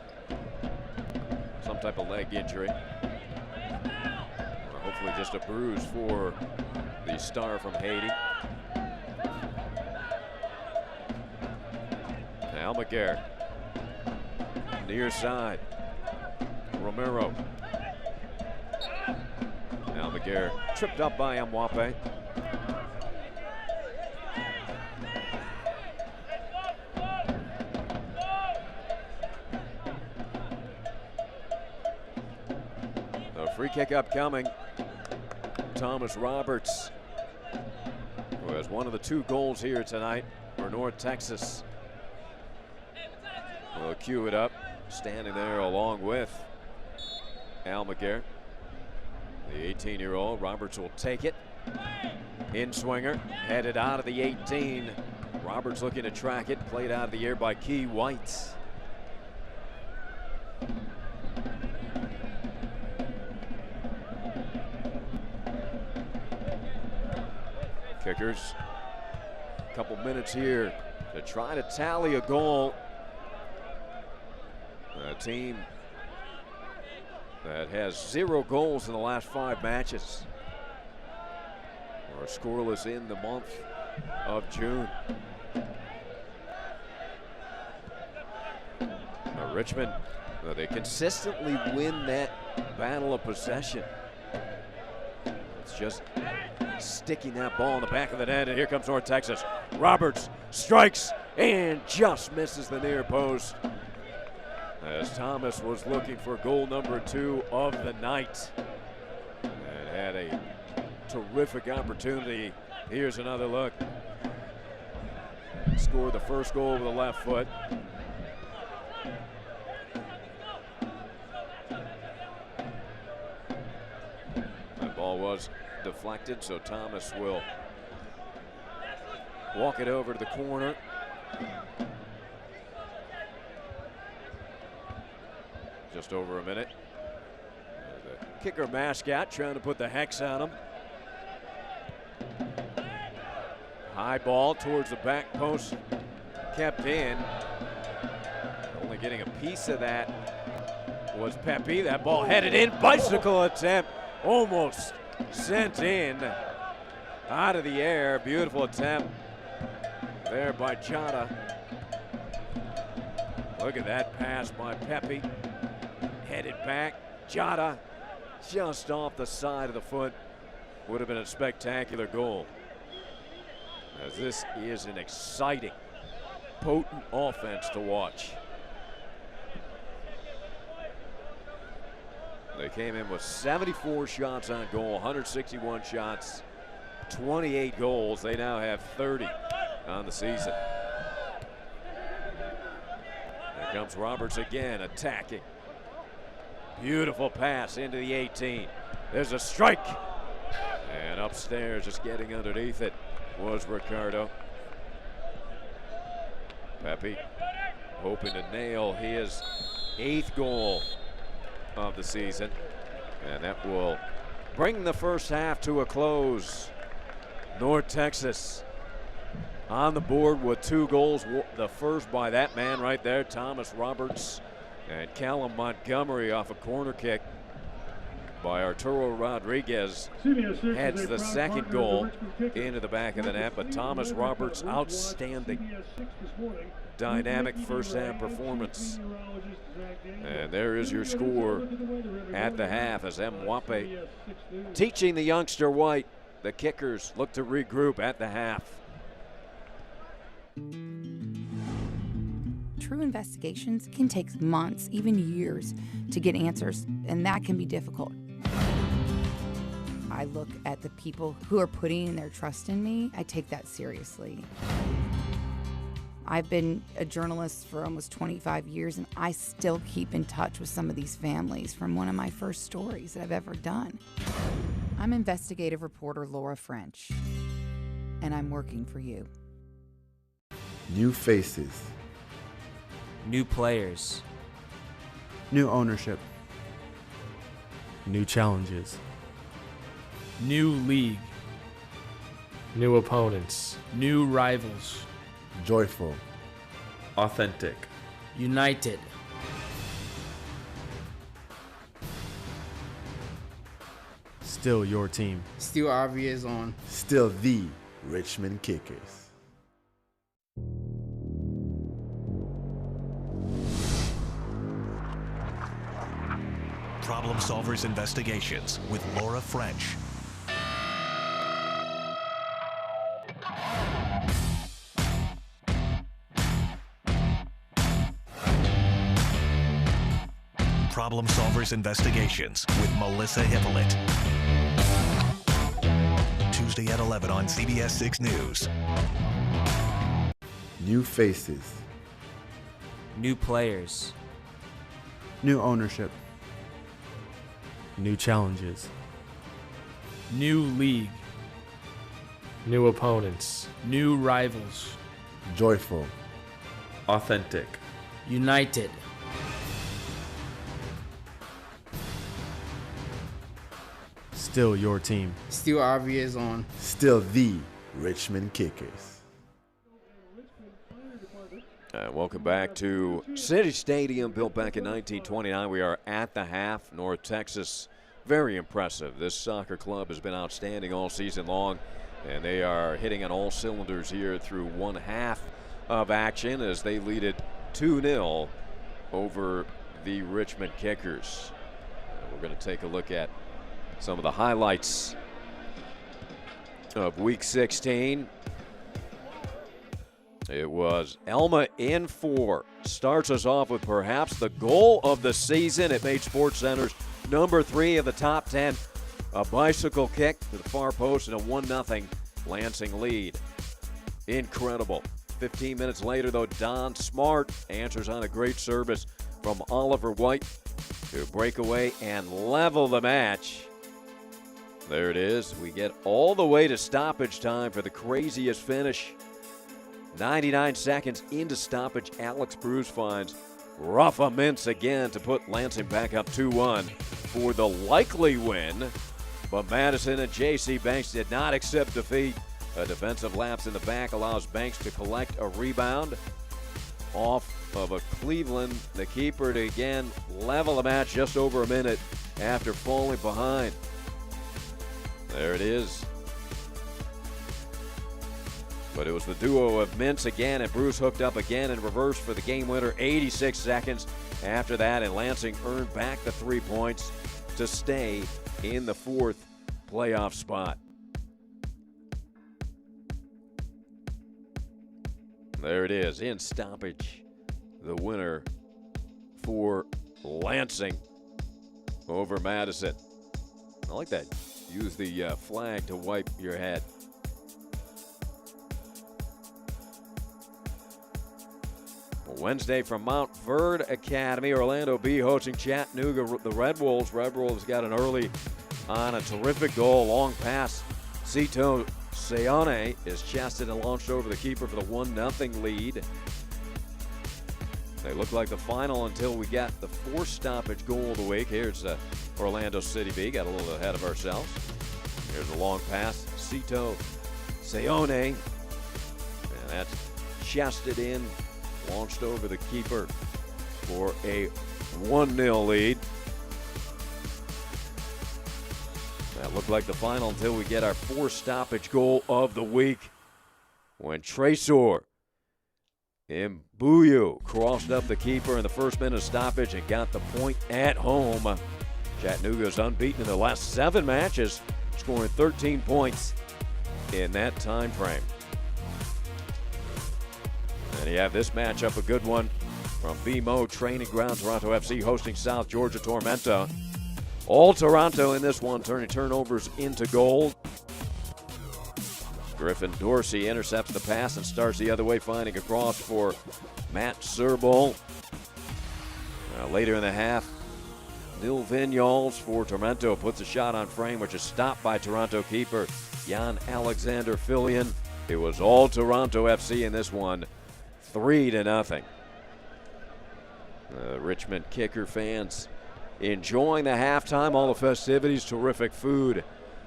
some type of leg injury. Or hopefully just a bruise for the star from Haiti. Almaguer. Near side. Romero. Almaguer tripped up by Mwape. The free kick upcoming. Thomas Roberts, who has one of the 2 goals here tonight for North Texas. We'll cue it up, standing there along with Almaguer. The 18-year-old, Roberts will take it. In swinger, headed out of the 18. Roberts looking to track it, played out of the air by Key White. Kickers, a couple minutes here to try to tally a goal. A team that has 0 goals in the last 5 matches, or scoreless in the month of June. Richmond, they consistently win that battle of possession. It's just sticking that ball in the back of the net, and here comes North Texas. Roberts strikes and just misses the near post, as Thomas was looking for goal number 2 of the night and had a terrific opportunity. Here's another look. Scored the first goal with the left foot. That ball was deflected, so Thomas will walk it over to the corner. Just over a minute. The kicker mascot trying to put the hex on him. High ball towards the back post, kept in. Only getting a piece of that was Pepe. That ball headed in, bicycle attempt, almost sent in out of the air. Beautiful attempt there by Jota. Look at that pass by Pepe. Headed back. Jota just off the side of the foot. Would have been a spectacular goal. As this is an exciting, potent offense to watch. They came in with 74 shots on goal, 161 shots, 28 goals. They now have 30 on the season. Here comes Roberts again, attacking. Beautiful pass into the 18. There's a strike. And upstairs, just getting underneath it, was Ricardo. Pepe hoping to nail his 8th goal of the season. And that will bring the first half to a close. North Texas on the board with 2 goals. The first by that man right there, Thomas Roberts, and Callum Montgomery off a corner kick by Arturo Rodriguez heads the second goal into the back of the net. But Thomas Roberts, outstanding, dynamic first half performance. And there is your score at the half as Mwape teaching the youngster White. The Kickers look to regroup at the half. True investigations can take months, even years, to get answers, and that can be difficult. I look at the people who are putting their trust in me. I take that seriously. I've been a journalist for almost 25 years, and I still keep in touch with some of these families from one of my first stories that I've ever done. I'm investigative reporter Laura French, and I'm working for you. New faces. New players. New ownership. New challenges. New league. New opponents. New rivals. Joyful. Authentic. United. Still your team. Still obvious on. Still the Richmond Kickers. Problem Solvers Investigations with Laura French. Problem Solvers Investigations with Melissa Hippolyte. Tuesday at 11 on CBS 6 News. New faces. New players. New ownership. New challenges. New league. New opponents. New rivals. Joyful. Authentic. United. Still your team. Still obvious on. Still the Richmond Kickers. Welcome back to City Stadium, built back in 1929. We are at the half. North Texas, very impressive. This soccer club has been outstanding all season long, and they are hitting on all cylinders here through one half of action as they lead it 2-0 over the Richmond Kickers. We're going to take a look at some of the highlights of Week 16. It was Elma in 4. Starts us off with perhaps the goal of the season. It made SportsCenter's number 3 of the top 10. A bicycle kick to the far post and a 1-0 Lansing lead. Incredible. 15 minutes later, though, Don Smart answers on a great service from Oliver White to break away and level the match. There it is. We get all the way to stoppage time for the craziest finish. 99 seconds into stoppage, Alex Bruce finds Rafa Mintz again to put Lansing back up 2-1 for the likely win. But Madison and J.C. Banks did not accept defeat. A defensive lapse in the back allows Banks to collect a rebound off of a Cleveland. The keeper to again level the match just over a minute after falling behind. There it is. But it was the duo of Mintz again, and Bruce hooked up again in reverse for the game winner, 86 seconds after that, and Lansing earned back the 3 points to stay in the 4th playoff spot. There it is, in stoppage, the winner for Lansing over Madison. I like that. Use the flag to wipe your head. Wednesday from Mount Verde Academy, Orlando B hosting Chattanooga, the Red Wolves. Red Wolves got an early on a terrific goal, long pass. Cito Seone is chested and launched over the keeper for the 1-0 lead. They look like the final until we got the 4th stoppage goal of the week. Here's Orlando City B. Got a little ahead of ourselves. Here's a long pass. Cito Seone. And that's chested in, launched over the keeper for a 1-0 lead. That looked like the final until we get our 4th stoppage goal of the week when Tresor Mbuyu crossed up the keeper in the 1st minute of stoppage and got the point at home. Chattanooga's unbeaten in their last 7 matches, scoring 13 points in that time frame. And you have this matchup, a good one, from BMO Training Ground, Toronto FC hosting South Georgia Tormenta. All Toronto in this one, turning turnovers into goal. Griffin Dorsey intercepts the pass and starts the other way, finding a cross for Matt Serbol. Later in the half, Nil Vignoles for Toronto puts a shot on frame, which is stopped by Toronto keeper Jan Alexander Fillion. It was all Toronto FC in this one, 3-0. Richmond Kicker fans enjoying the halftime, all the festivities, terrific food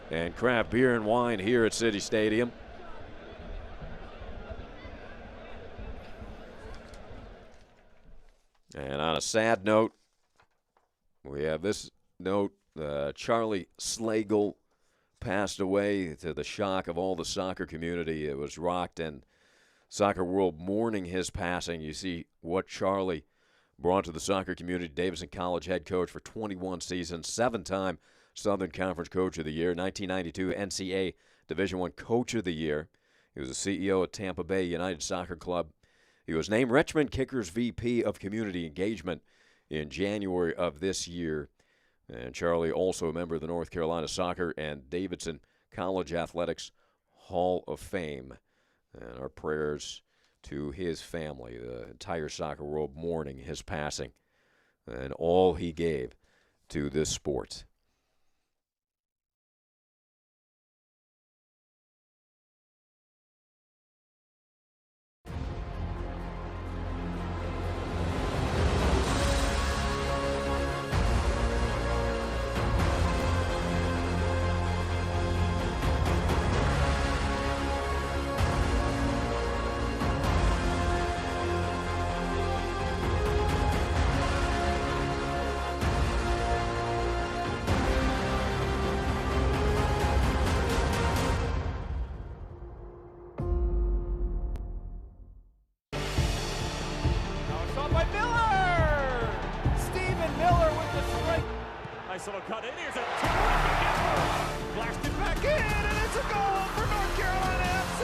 and craft beer and wine here at City Stadium. And on a sad note, we have this note. Charlie Slagle passed away to the shock of all the soccer community. It was rocked and soccer world mourning his passing. You see what Charlie brought to the soccer community. Davidson College head coach for 21 seasons, 7-time Southern Conference Coach of the Year, 1992 NCAA Division I Coach of the Year. He was the CEO of Tampa Bay United Soccer Club. He was named Richmond Kickers VP of Community Engagement in January of this year. And Charlie, also a member of the North Carolina Soccer and Davidson College Athletics Hall of Fame. And our prayers to his family, the entire soccer world mourning his passing and all he gave to this sport. Nice little cut in. Here's a terrific effort. Blasted back in, and it's a goal for North Carolina FC.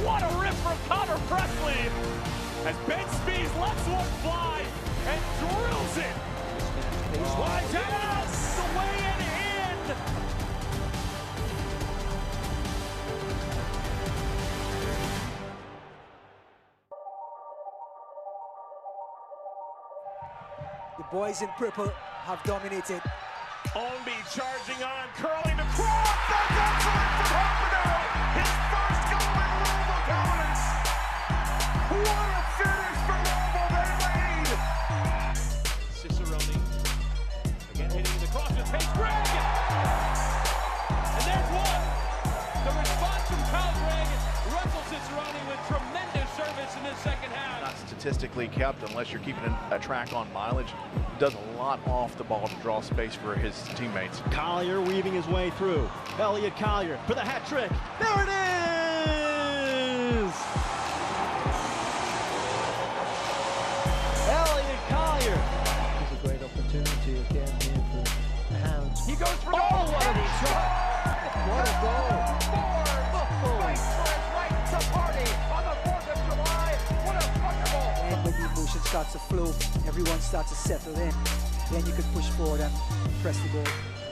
What a rip from Connor Presley as Ben Spees lets one fly and drills it. Slides out the way and in. The boys in purple have dominated. Ownby charging on, curling across. That's excellent from Harpenau. His first goal in Louisville College. What a finish for Louisville. They lead. Cicerone again hitting the cross with Tate Gregg. And there's one. The response from Kyle Gregg. Russell Cicerone with tremendous service in the second half. Not statistically kept unless you're keeping a track on mileage. Does a lot off the ball to draw space for his teammates. Collier weaving his way through. Elliot Collier for the hat trick. There it move. Elliot Collier. It's a great opportunity again here for the Hounds. He goes for goal. What a shot! What a goal! Right to party on the 4th of July. What a wonderful! And when the emotion starts to flow, everyone starts to settle in. Then you can push forward and press the goal.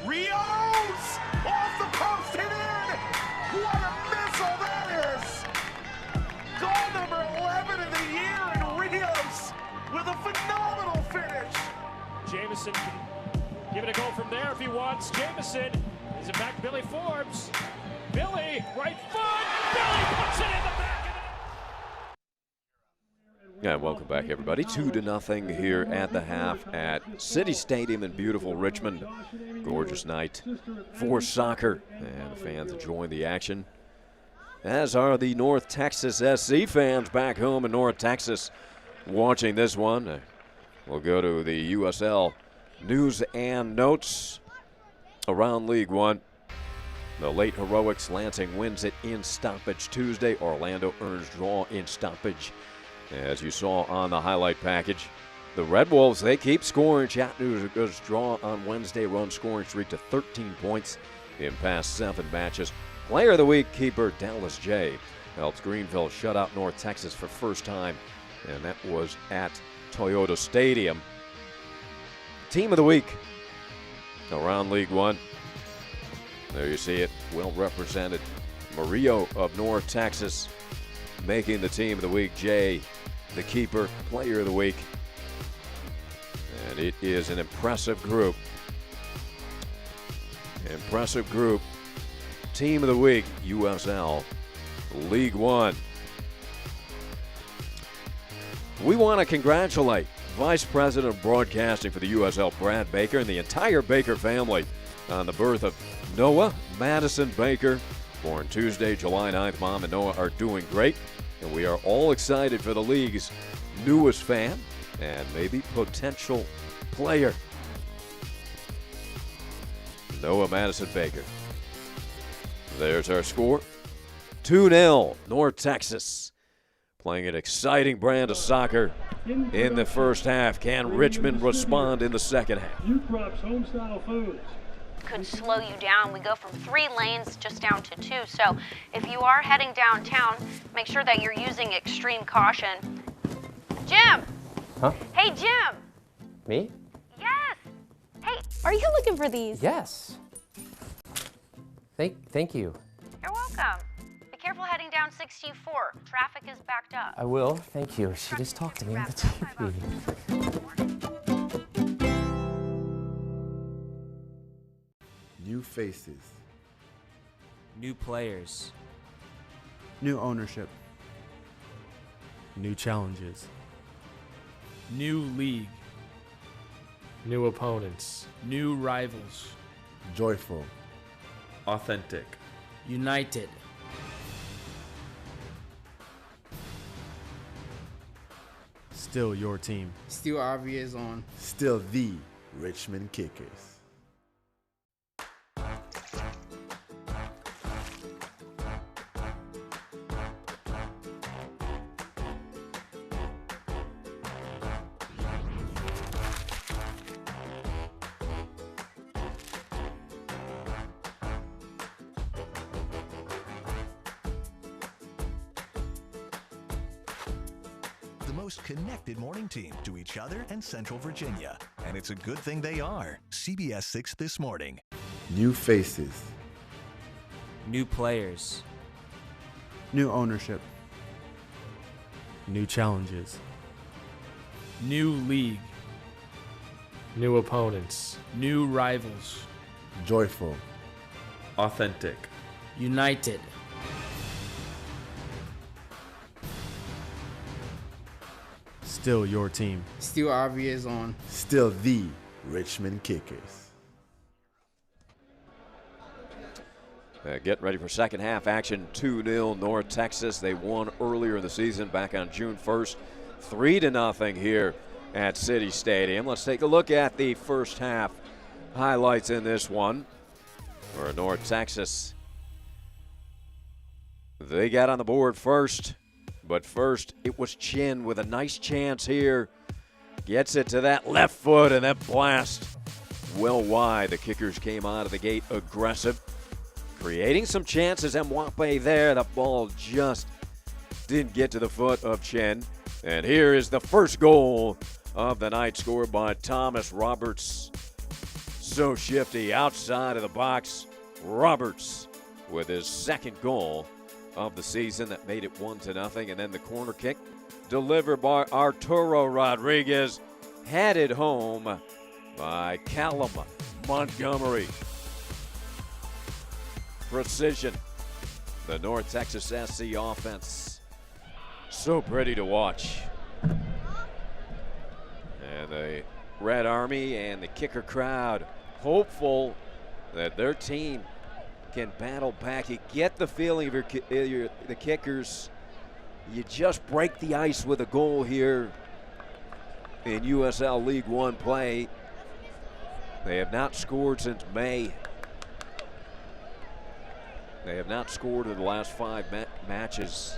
Rios off the post and in. What a missile that is! Goal number 11 of the year in Rios with a phenomenal finish. Jameson can give it a go from there if he wants. Jameson is it back to Billy Forbes. Billy, right foot. Billy puts it in the back of the Yeah, welcome back, everybody. 2-0 here at the half at City Stadium in beautiful Richmond. Gorgeous night for soccer, and the fans enjoying the action, as are the North Texas SC fans back home in North Texas watching this one. We'll go to the USL news and notes around League One. The late heroics. Lansing wins it in stoppage Tuesday. Orlando earns draw in stoppage. As you saw on the highlight package, the Red Wolves, they keep scoring. Chattanooga's draw on Wednesday, run scoring streak to 13 points in past 7 matches. Player of the week, keeper Dallas J. helps Greenville shut out North Texas for first time, and that was at Toyota Stadium. Team of the week around League One. There you see it, well represented. Murillo of North Texas making the team of the week. Jay, the keeper, player of the week. And it is an impressive group. Impressive group. Team of the week, USL League One. We want to congratulate Vice President of Broadcasting for the USL, Brad Baker, and the entire Baker family on the birth of Noah Madison Baker, born Tuesday, July 9th. Mom and Noah are doing great, and we are all excited for the league's newest fan and maybe potential player, Noah Madison Baker. There's our score. 2-0, North Texas. Playing an exciting brand of soccer in the first half. Can Richmond respond in the second half? Youth Crops Homestyle Foods could slow you down. We go from 3 lanes just down to 2. So if you are heading downtown, make sure that you're using extreme caution. Jim! Huh? Hey, Jim! Me? Yes! Hey, are you looking for these? Yes. Thank you. You're welcome. Be careful heading down 64. Traffic is backed up. I will. Thank you. She just talked to me on the TV. New faces. New players. New ownership. New challenges. New league. New opponents. New rivals. Joyful. Authentic. United. Still your team. Still obvious on. Still the Richmond Kickers. The most connected morning team to each other and Central Virginia. And it's a good thing they are. CBS 6 This Morning. New faces. New players. New ownership. New challenges. New league. New opponents. New rivals. Joyful. Authentic. United. Still your team. Still obvious on. Still the Richmond Kickers. Getting ready for second half action. 2-0 North Texas. They won earlier in the season back on June 1st. 3-0 here at City Stadium. Let's take a look at the first half highlights in this one. For North Texas, They got on the board first, but first it was Chin with a nice chance here. Gets it to that left foot and that blast well wide. The kickers came out of the gate aggressive, creating some chances. Mwape there, the ball just didn't get to the foot of Chen. And here is the first goal of the night, scored by Thomas Roberts. So shifty outside of the box. Roberts with his second goal of the season that made it 1-0. And then the corner kick delivered by Arturo Rodriguez, headed home by Callum Montgomery. Precision. The North Texas SC offense. So pretty to watch. And the Red Army and the kicker crowd hopeful that their team can battle back. You get the feeling of the kickers, you just break the ice with a goal here in USL League One play. They have not scored since May. They have not scored in the last 5 matches.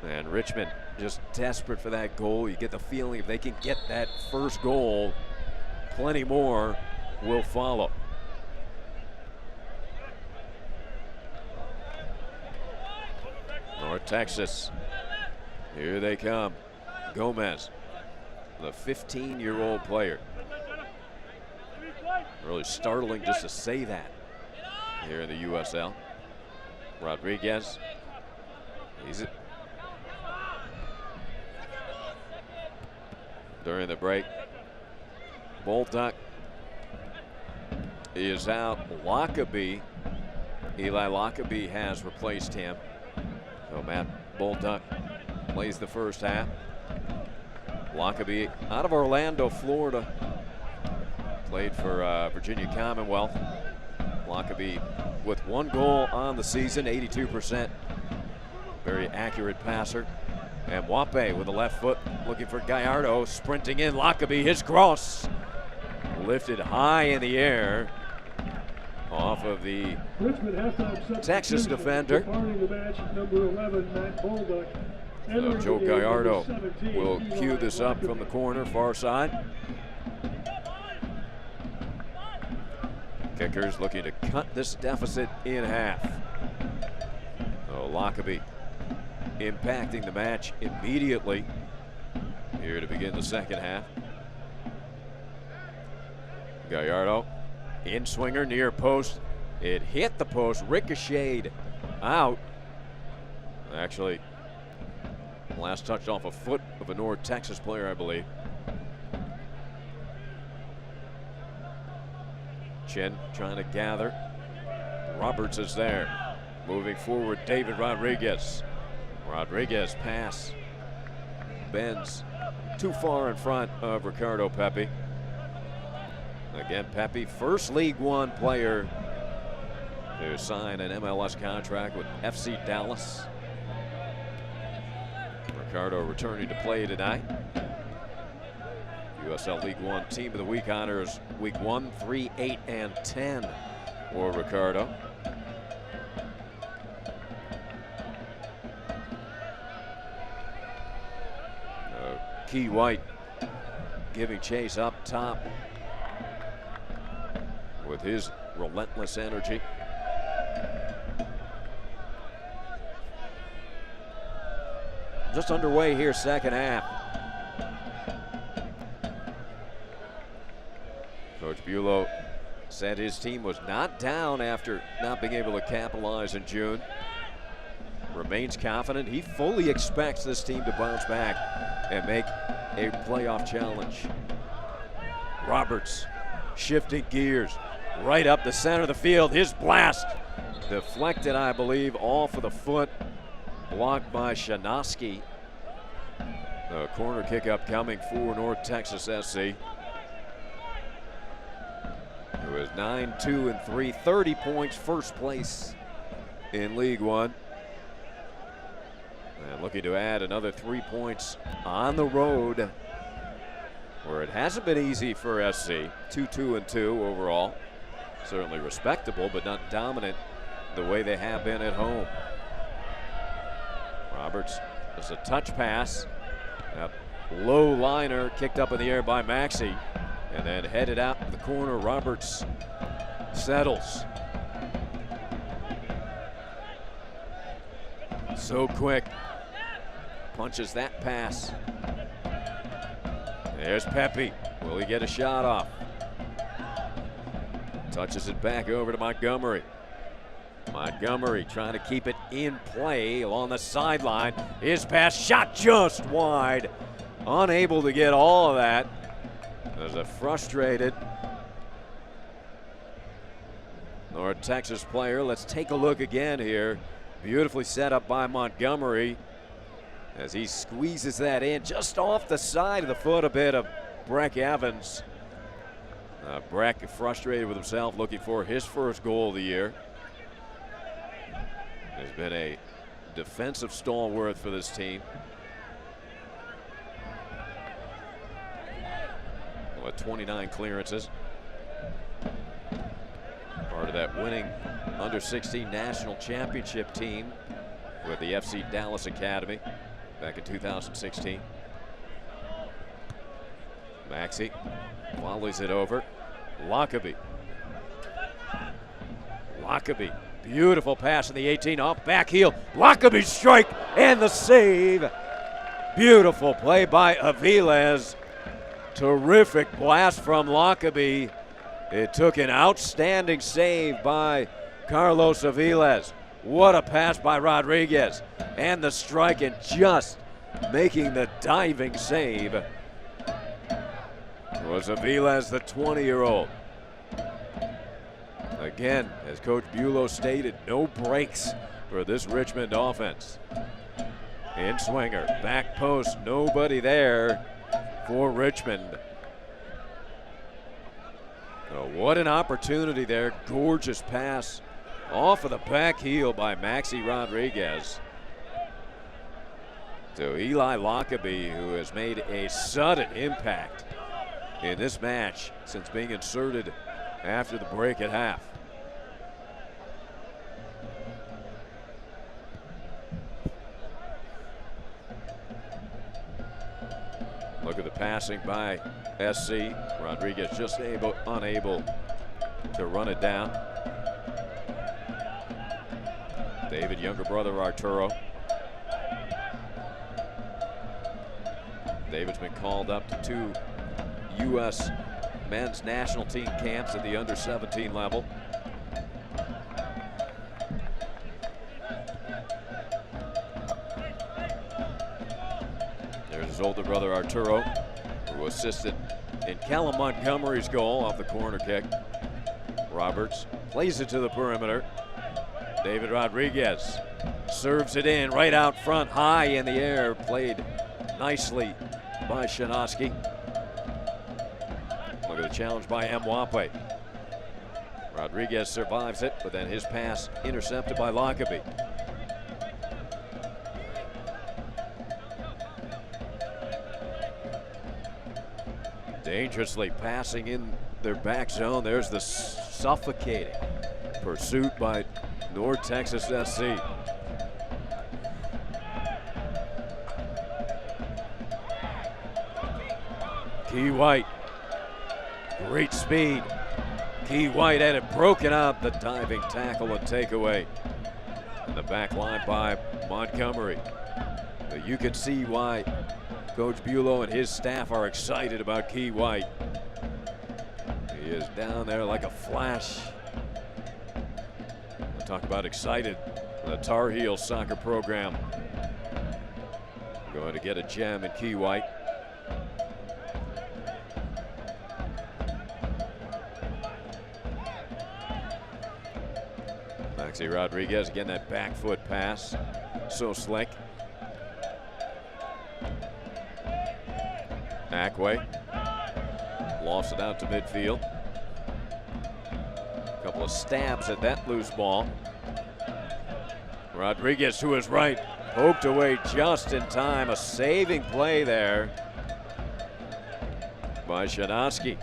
And Richmond just desperate for that goal. You get the feeling if they can get that first goal, plenty more will follow. North Texas, here they come. Gomez, the 15-year-old player. Really startling just to say that here in the USL. Rodriguez, he's it. During the break, Bolduc is out. Lockerbie, Eli Lockerbie has replaced him. So Matt Bolduc plays the first half. Lockerbie out of Orlando, Florida. Played for Virginia Commonwealth. Lockerbie with 1 goal on the season, 82%. Very accurate passer. And Mwape with the left foot looking for Gallardo, sprinting in. Lockerbie, his cross lifted high in the air off of the Texas defender. So Joe Gallardo will cue this up from the corner, far side. Kickers looking to cut this deficit in half. So Lockerbie impacting the match immediately here to begin the second half. Gallardo, in swinger, near post. It hit the post, ricocheted out. Actually, last touch off a foot of a North Texas player, I believe. Chin trying to gather. Roberts is there. Moving forward, David Rodriguez. Rodriguez pass bends too far in front of Ricardo Pepi. Again, Pepi, first League One player to sign an MLS contract with FC Dallas. Ricardo returning to play tonight. USL League One Team of the Week honors Week 1, 3, 8, and 10 for Ricardo. Key White giving chase up top with his relentless energy. Just underway here, second half. Coach Bulow said his team was not down after not being able to capitalize in June. Remains confident. He fully expects this team to bounce back and make a playoff challenge. Roberts shifting gears right up the center of the field. His blast deflected, I believe, off of the foot, blocked by Shanoski. The corner kick upcoming for North Texas SC. It was 9-2-3, 30 points, first place in League One. And looking to add another 3 points on the road, where it hasn't been easy for SC. 2-2-2 overall. Certainly respectable, but not dominant the way they have been at home. Roberts, it's a touch pass. A low liner kicked up in the air by Maxey, and then headed out to the corner. Roberts settles. So quick. Punches that pass. There's Pepe. Will he get a shot off? Touches it back over to Montgomery. Montgomery trying to keep it in play along the sideline. His pass shot just wide. Unable to get all of that. There's a frustrated North Texas player. Let's take a look again here. Beautifully set up by Montgomery as he squeezes that in just off the side of the foot a bit of Breck Evans. Breck frustrated with himself, looking for his first goal of the year. Has been a defensive stalwart for this team. With 29 clearances. Part of that winning under-16 national championship team with the FC Dallas Academy back in 2016. Maxey volleys it over. Lockaby. Lockaby. Beautiful pass in the 18 off back heel. Lockaby strike and the save. Beautiful play by Aviles. Terrific blast from Lockaby. It took an outstanding save by Carlos Aviles. What a pass by Rodriguez. And the strike and just making the diving save was Aviles, the 20-year-old. Again, as Coach Bulow stated, no breaks for this Richmond offense. In swinger, back post, nobody there for Richmond. Oh, what an opportunity there. Gorgeous pass off of the back heel by Maxey Rodriguez to Eli Lockaby, who has made a sudden impact in this match since being inserted after the break at half. Look at the passing by SC. Rodriguez just unable to run it down. David, younger brother Arturo. David's been called up to 2 U.S. men's national team camps at the under-17 level. There's his older brother Arturo, who assisted in Callum Montgomery's goal off the corner kick. Roberts plays it to the perimeter. David Rodriguez serves it in right out front, high in the air, played nicely by Shanoski. Look at the challenge by Mwape. Rodriguez survives it, but then his pass intercepted by Lockaby. Dangerously passing in their back zone. There's the suffocating pursuit by North Texas SC. Key White, great speed. Key White had it broken up, the diving tackle and takeaway. And the back line by Montgomery. But you can see why Coach Bulow and his staff are excited about Key White. He is down there like a flash. We'll talk about excited. The Tar Heels soccer program going to get a gem in Key White. Maxey Rodriguez, again, that back foot pass. So slick. Ackway lofts it out to midfield. A couple of stabs at that loose ball. Rodriguez to his right, poked away just in time. A saving play there by Shanoski.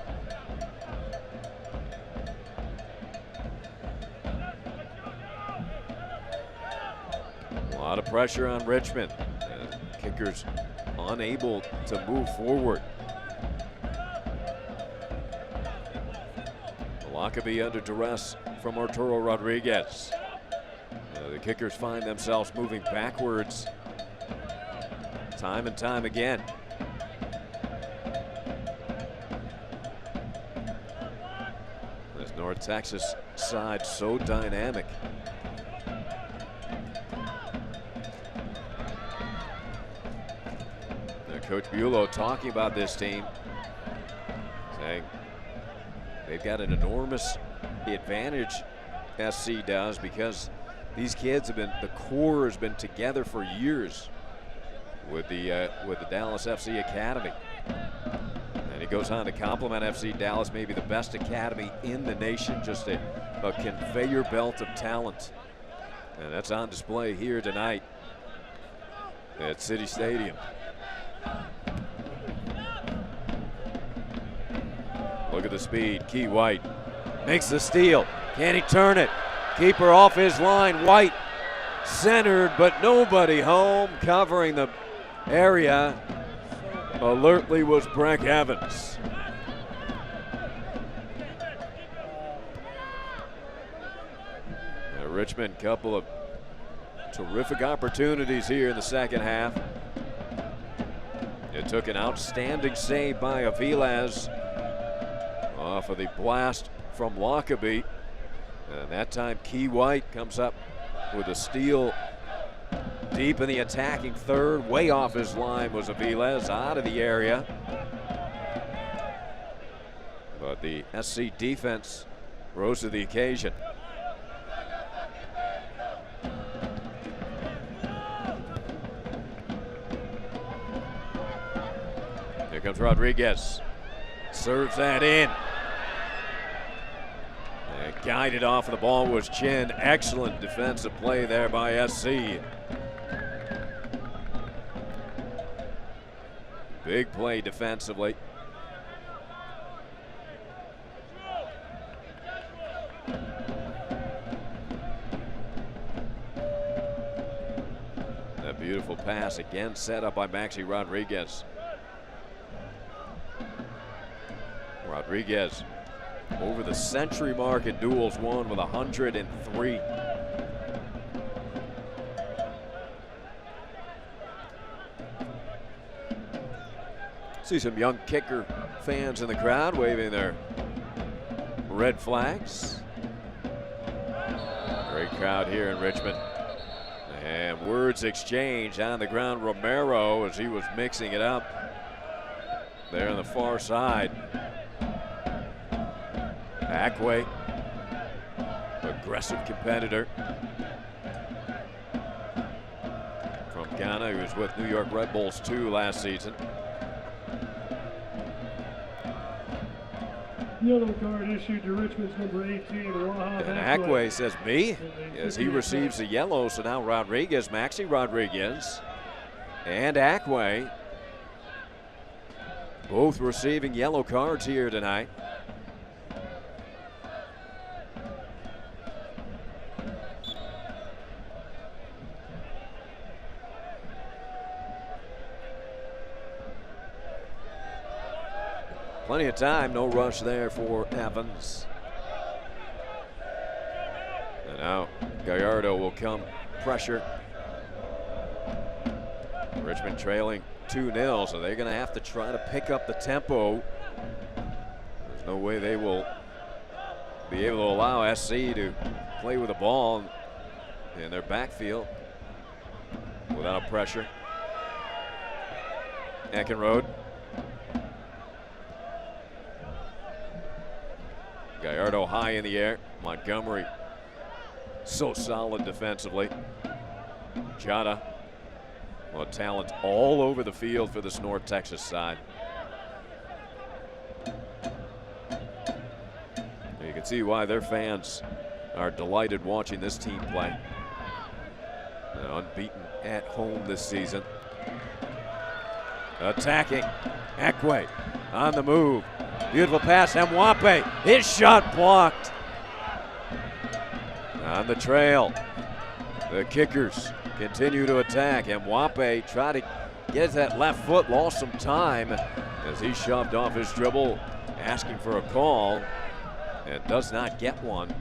lot of pressure on Richmond. Kickers unable to move forward. Lockerbie under duress from Arturo Rodriguez. The Kickers find themselves moving backwards time and time again. This North Texas side so dynamic. Coach Bulow talking about this team, saying they've got an enormous advantage, SC does, because these kids have been, the core has been together for years with the Dallas FC Academy. And he goes on to compliment FC Dallas, maybe the best academy in the nation, just a conveyor belt of talent. And that's on display here tonight at City Stadium. Look at the speed. Key White makes the steal. Can he turn it? Keeper off his line. White centered, but nobody home. Covering the area alertly was Breck Evans. Richmond, couple of terrific opportunities here in the second half. It took an outstanding save by Aviles off of the blast from Lockerbie. And that time Key White comes up with a steal deep in the attacking third. Way off his line was Aviles, out of the area. But the SC defense rose to the occasion. Here comes Rodriguez. Serves that in. And guided off of the ball was Chin. Excellent defensive play there by SC. Big play defensively. That beautiful pass again set up by Maxi Rodriguez. Rodriguez over the century mark in duels won with 103. See some young kicker fans in the crowd waving their red flags. Great crowd here in Richmond. And words exchanged on the ground. Romero, as he was mixing it up there on the far side. Akwe, aggressive competitor from Ghana, who was with New York Red Bulls too last season. Yellow card issued to Richmond's number 18, Wahab And Akwe says me, as he receives a yellow. So now Rodriguez, Maxi Rodriguez, and Akwe both receiving yellow cards here tonight. Plenty of time, no rush there for Evans. And now Gallardo will come pressure. Richmond trailing 2-0, so they're going to have to try to pick up the tempo. There's no way they will be able to allow SC to play with the ball in their backfield without pressure. Eckenrode. Gallardo high in the air. Montgomery so solid defensively. Jada, well, talent all over the field for this North Texas side. You can see why their fans are delighted watching this team play. Unbeaten at home this season. Attacking, Akwe on the move. Beautiful pass, Mwape, his shot blocked. On the trail, the Kickers continue to attack. And Mwape tried to get that left foot, lost some time as he shoved off his dribble, asking for a call, and does not get one.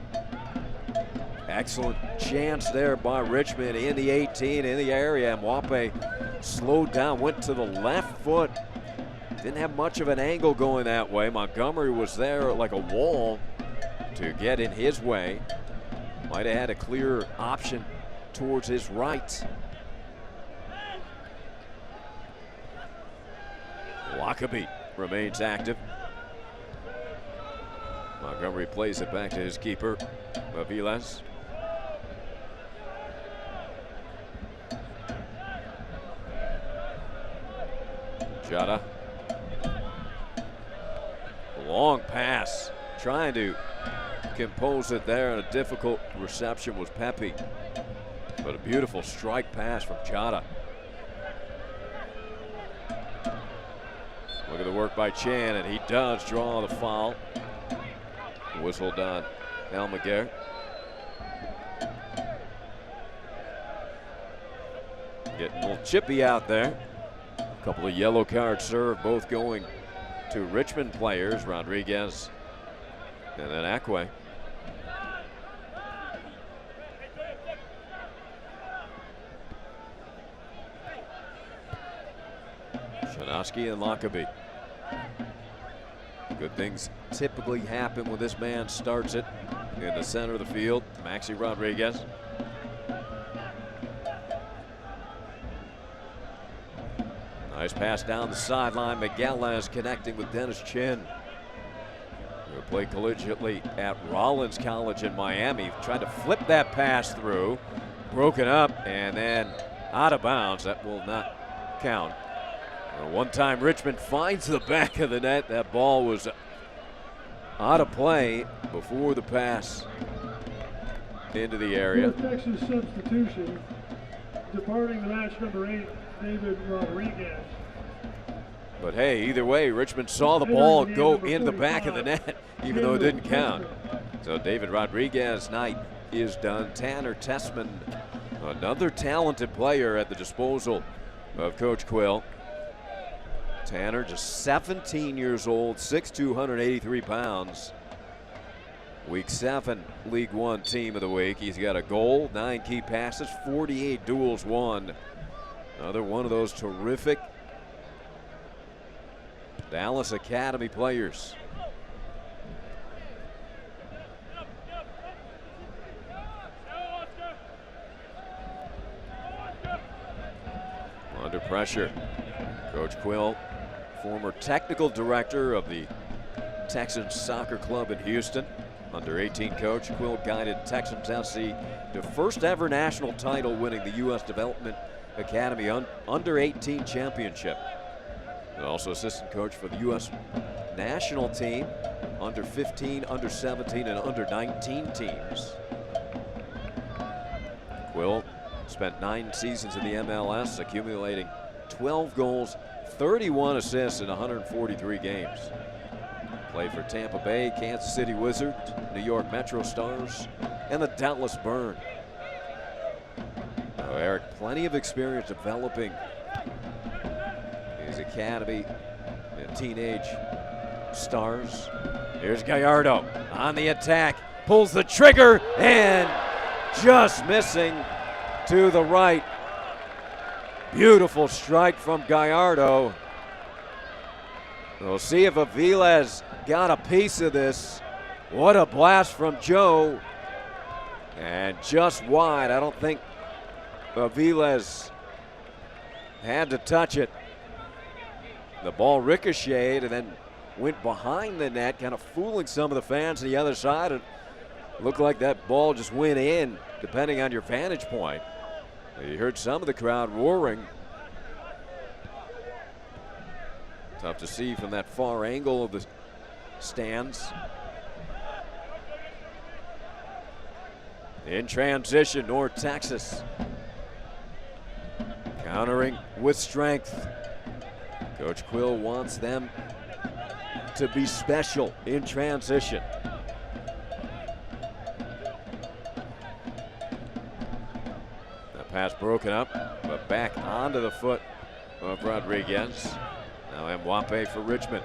Excellent chance there by Richmond in the 18, in the area. Mwape slowed down, went to the left foot. Didn't have much of an angle going that way. Montgomery was there like a wall to get in his way. Might have had a clear option towards his right. Lockaby remains active. Montgomery plays it back to his keeper, Aviles. Jada. Long pass, trying to compose it there, and a difficult reception was Pepe. But a beautiful strike pass from Jada. Look at the work by Chan, and he does draw the foul. Whistled on Almaguer. Getting a little chippy out there. A couple of yellow cards served, both going to Richmond players, Rodriguez and then Akwe. Shanoski and Lockaby. Good things typically happen when this man starts it in the center of the field. Maxi Rodriguez. Nice pass down the sideline. Migueles connecting with Dennis Chin. Who played collegiately at Rollins College in Miami. Tried to flip that pass through. Broken up and then out of bounds. That will not count. One time Richmond finds the back of the net. That ball was out of play before the pass into the area. Texas substitution. Departing the match, number 8, David Rodriguez. But hey, either way, Richmond saw the ball go in the back of the net, even though it didn't count. So David Rodriguez's night is done. Tanner Tessman, another talented player at the disposal of Coach Quill. Tanner, just 17 years old, 6'2", 183 pounds. Week 7 League One Team of the Week. He's got a goal, 9 key passes, 48 duels won. Another one of those terrific Dallas Academy players. Under pressure, Coach Quill, former technical director of the Texans Soccer Club in Houston. Under 18 coach, Quill guided Texans SC to first ever national title, winning the U.S. Development Academy under 18 championship. And also assistant coach for the U.S. national team, under 15, under 17, and under 19 teams. Quill spent 9 seasons in the MLS, accumulating 12 goals, 31 assists in 143 games. Played for Tampa Bay, Kansas City Wizards, New York Metro Stars, and the Dallas Burn. So Eric, plenty of experience developing his academy and teenage stars. Here's Gallardo on the attack, pulls the trigger, and just missing to the right. Beautiful strike from Gallardo. We'll see if Aviles got a piece of this. What a blast from Joe. And just wide. I don't think Aviles had to touch it. The ball ricocheted and then went behind the net, kind of fooling some of the fans on the other side. It looked like that ball just went in, depending on your vantage point. You heard some of the crowd roaring. Tough to see from that far angle of the stands. In transition, North Texas countering with strength. Coach Quill wants them to be special in transition. pass broken up, but back onto the foot of Rodriguez. Now Mwape for Richmond.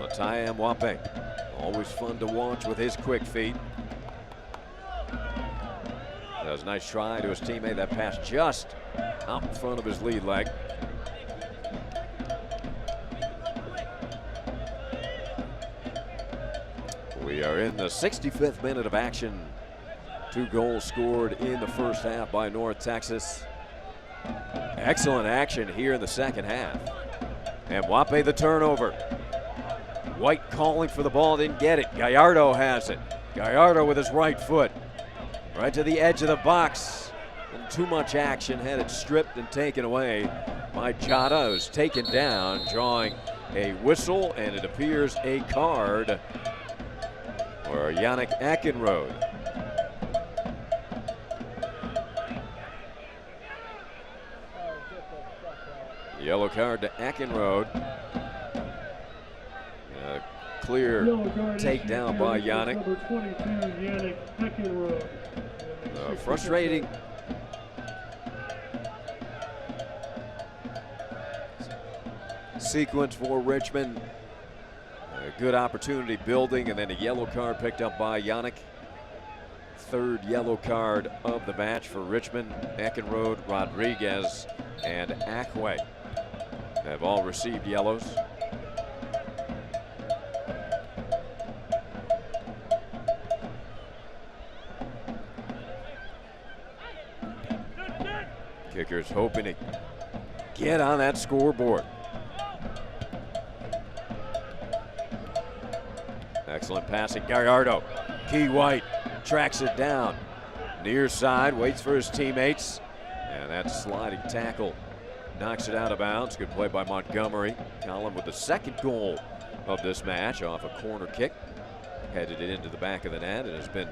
Matai Mwape, always fun to watch with his quick feet. That was a nice try to his teammate. That pass just out in front of his lead leg. We are in the 65th minute of action. 2 goals scored in the first half by North Texas. Excellent action here in the second half. And Mwape the turnover. White calling for the ball, didn't get it. Gallardo has it. Gallardo with his right foot. Right to the edge of the box. And too much action, had it stripped and taken away by Chata, who's taken down, drawing a whistle, and it appears a card for Yannick Akenrode. Yellow card to Akenrode. Clear takedown by Yannick. Number 22, Yannick Akenrode. Frustrating. Sequence for Richmond. A good opportunity building, and then a yellow card picked up by Yannick. 3rd yellow card of the match for Richmond. Akenrode, Rodriguez, and Akwe have all received yellows. Kickers hoping to get on that scoreboard. Excellent passing, Gallardo. Key White tracks it down. Near side, waits for his teammates. And that sliding tackle knocks it out of bounds. Good play by Montgomery. Collin with the 2nd goal of this match off a corner kick. Headed it into the back of the net and has been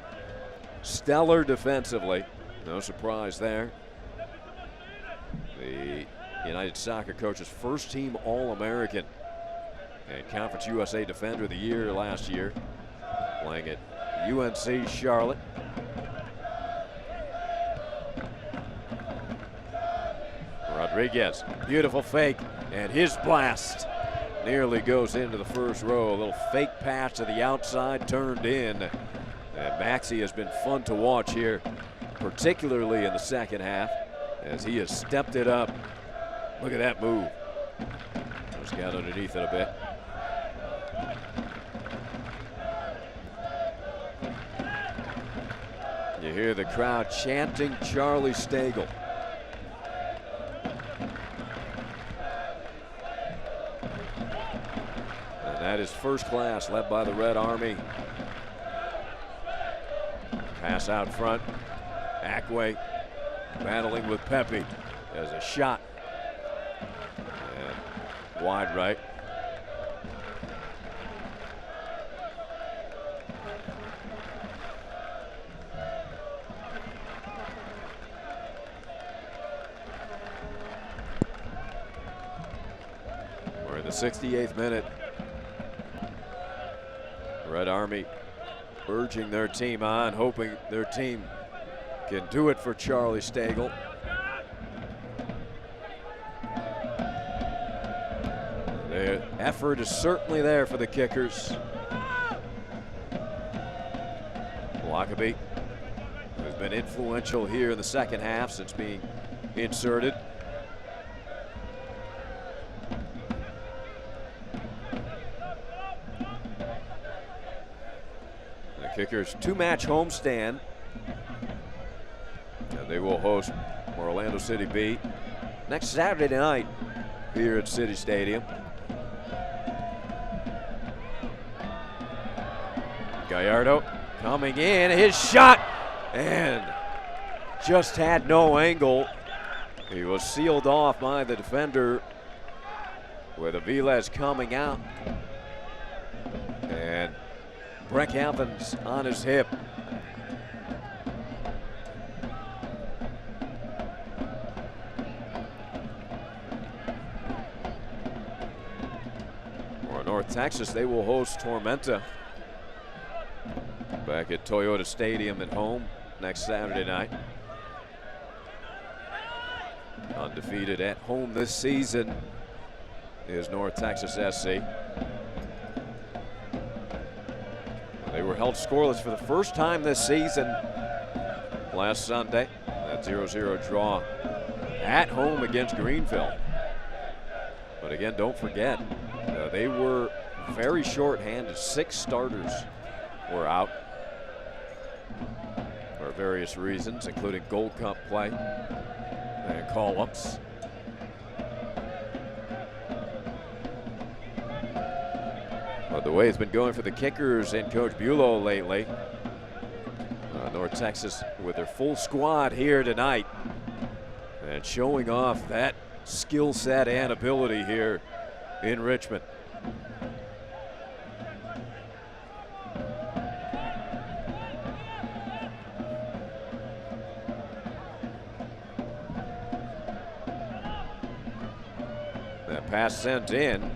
stellar defensively. No surprise there. The United Soccer Coach's first team All-American and Conference USA Defender of the Year last year, playing at UNC Charlotte. Rodriguez, beautiful fake, and his blast nearly goes into the first row. A little fake pass to the outside, turned in. And Maxey has been fun to watch here, particularly in the second half, as he has stepped it up. Look at that move. Just got underneath it a bit. You hear the crowd chanting Charlie Stagel. And that is first class, led by the Red Army. Pass out front. Akwe battling with Pepe. There's a shot. And wide right. We're in the 68th minute. Red Army urging their team on, hoping their team can do it for Charlie Stagel. The effort is certainly there for the kickers. Lockaby, who's been influential here in the second half since being inserted. The kickers' 2-match homestand. And they will host Orlando City B next Saturday night here at City Stadium. Gallardo coming in, his shot, and just had no angle. He was sealed off by the defender with Aviles coming out. And Breck Evans on his hip. For North Texas, they will host Tormenta. Back at Toyota Stadium at home next Saturday night. Undefeated at home this season is North Texas SC. They were held scoreless for the first time this season last Sunday. That 0-0 draw at home against Greenville. But again, don't forget, they were very short-handed. 6 starters were out for various reasons, including Gold Cup play and call-ups. But the way it's been going for the Kickers and Coach Bulow lately, North Texas with their full squad here tonight and showing off that skill set and ability here in Richmond. That pass sent in,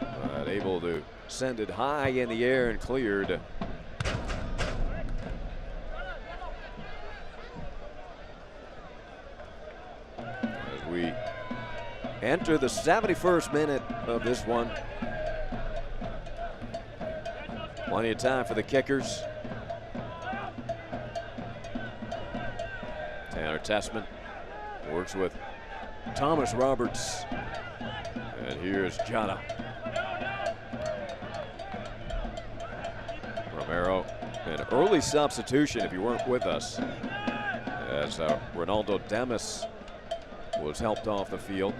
but able to send it high in the air and cleared. As we enter the 71st minute of this one. Plenty of time for the Kickers. Tanner Tessman works with Thomas Roberts. And here's Jana. Romero, an early substitution if you weren't with us, as Ronaldo Demis was helped off the field.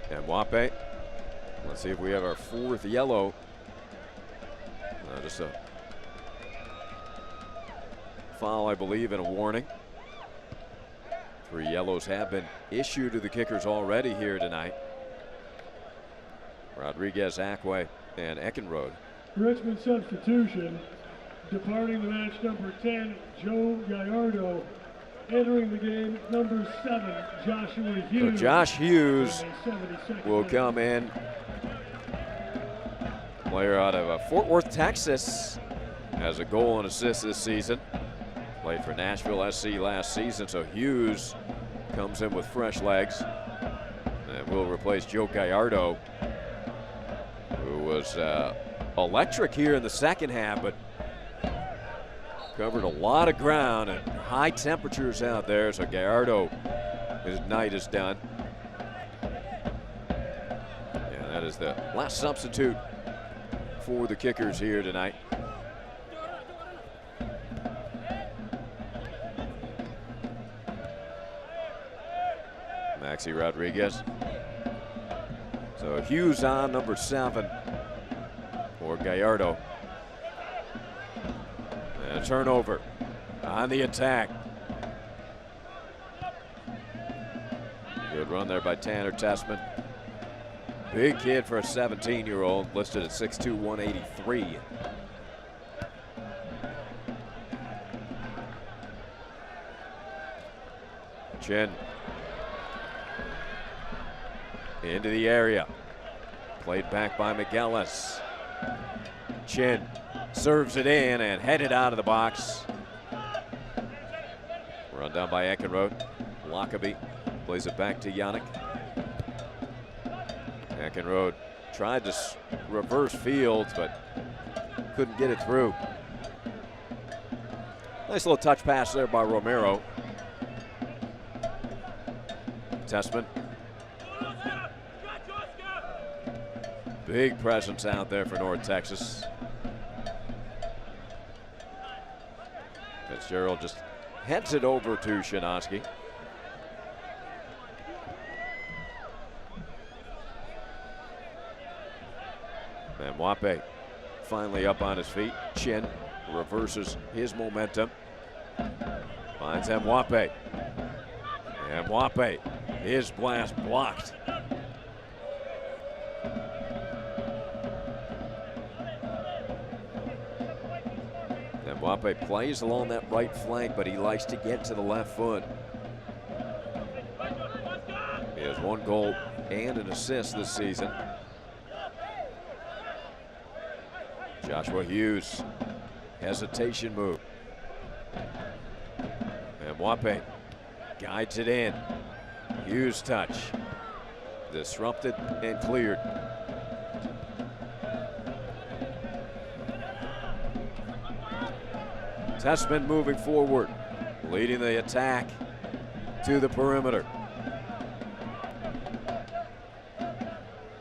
And Wape, let's see if we have our 4th yellow. Just a foul, I believe, and a warning. 3 yellows have been issued to the Kickers already here tonight. Rodriguez, Ackway, and Eckenrode. Richmond substitution, departing the match, number 10, Joe Gallardo. Entering the game, number 7, Joshua Hughes. So Josh Hughes will come in. Player out of Fort Worth, Texas, has a goal and assist this season. Played for Nashville SC last season, so Hughes comes in with fresh legs and will replace Joe Gallardo, who was electric here in the second half, but covered a lot of ground and high temperatures out there, so Gallardo, his night is done. And that is the last substitute for the Kickers here tonight. Maxi Rodriguez. So Hughes on number 7 for Gallardo. And a turnover on the attack. Good run there by Tanner Tessman. Big kid for a 17-year-old, listed at 6'2", 183. Chin into the area. Played back by McGillis. Chin serves it in and headed out of the box. Run down by Eckenrode. Lockaby plays it back to Yannick. Eckenrode tried to reverse fields, but couldn't get it through. Nice little touch pass there by Romero. Tessman. Big presence out there for North Texas. Fitzgerald just heads it over to Shanoski. And Wape finally up on his feet. Chin reverses his momentum. Finds Mwape. And Mwape, his blast blocked. Mwape plays along that right flank, but he likes to get to the left foot. He has 1 goal and an assist this season. Joshua Hughes, hesitation move. And Mwape guides it in. Hughes touch. Disrupted and cleared. Tessman moving forward, leading the attack to the perimeter.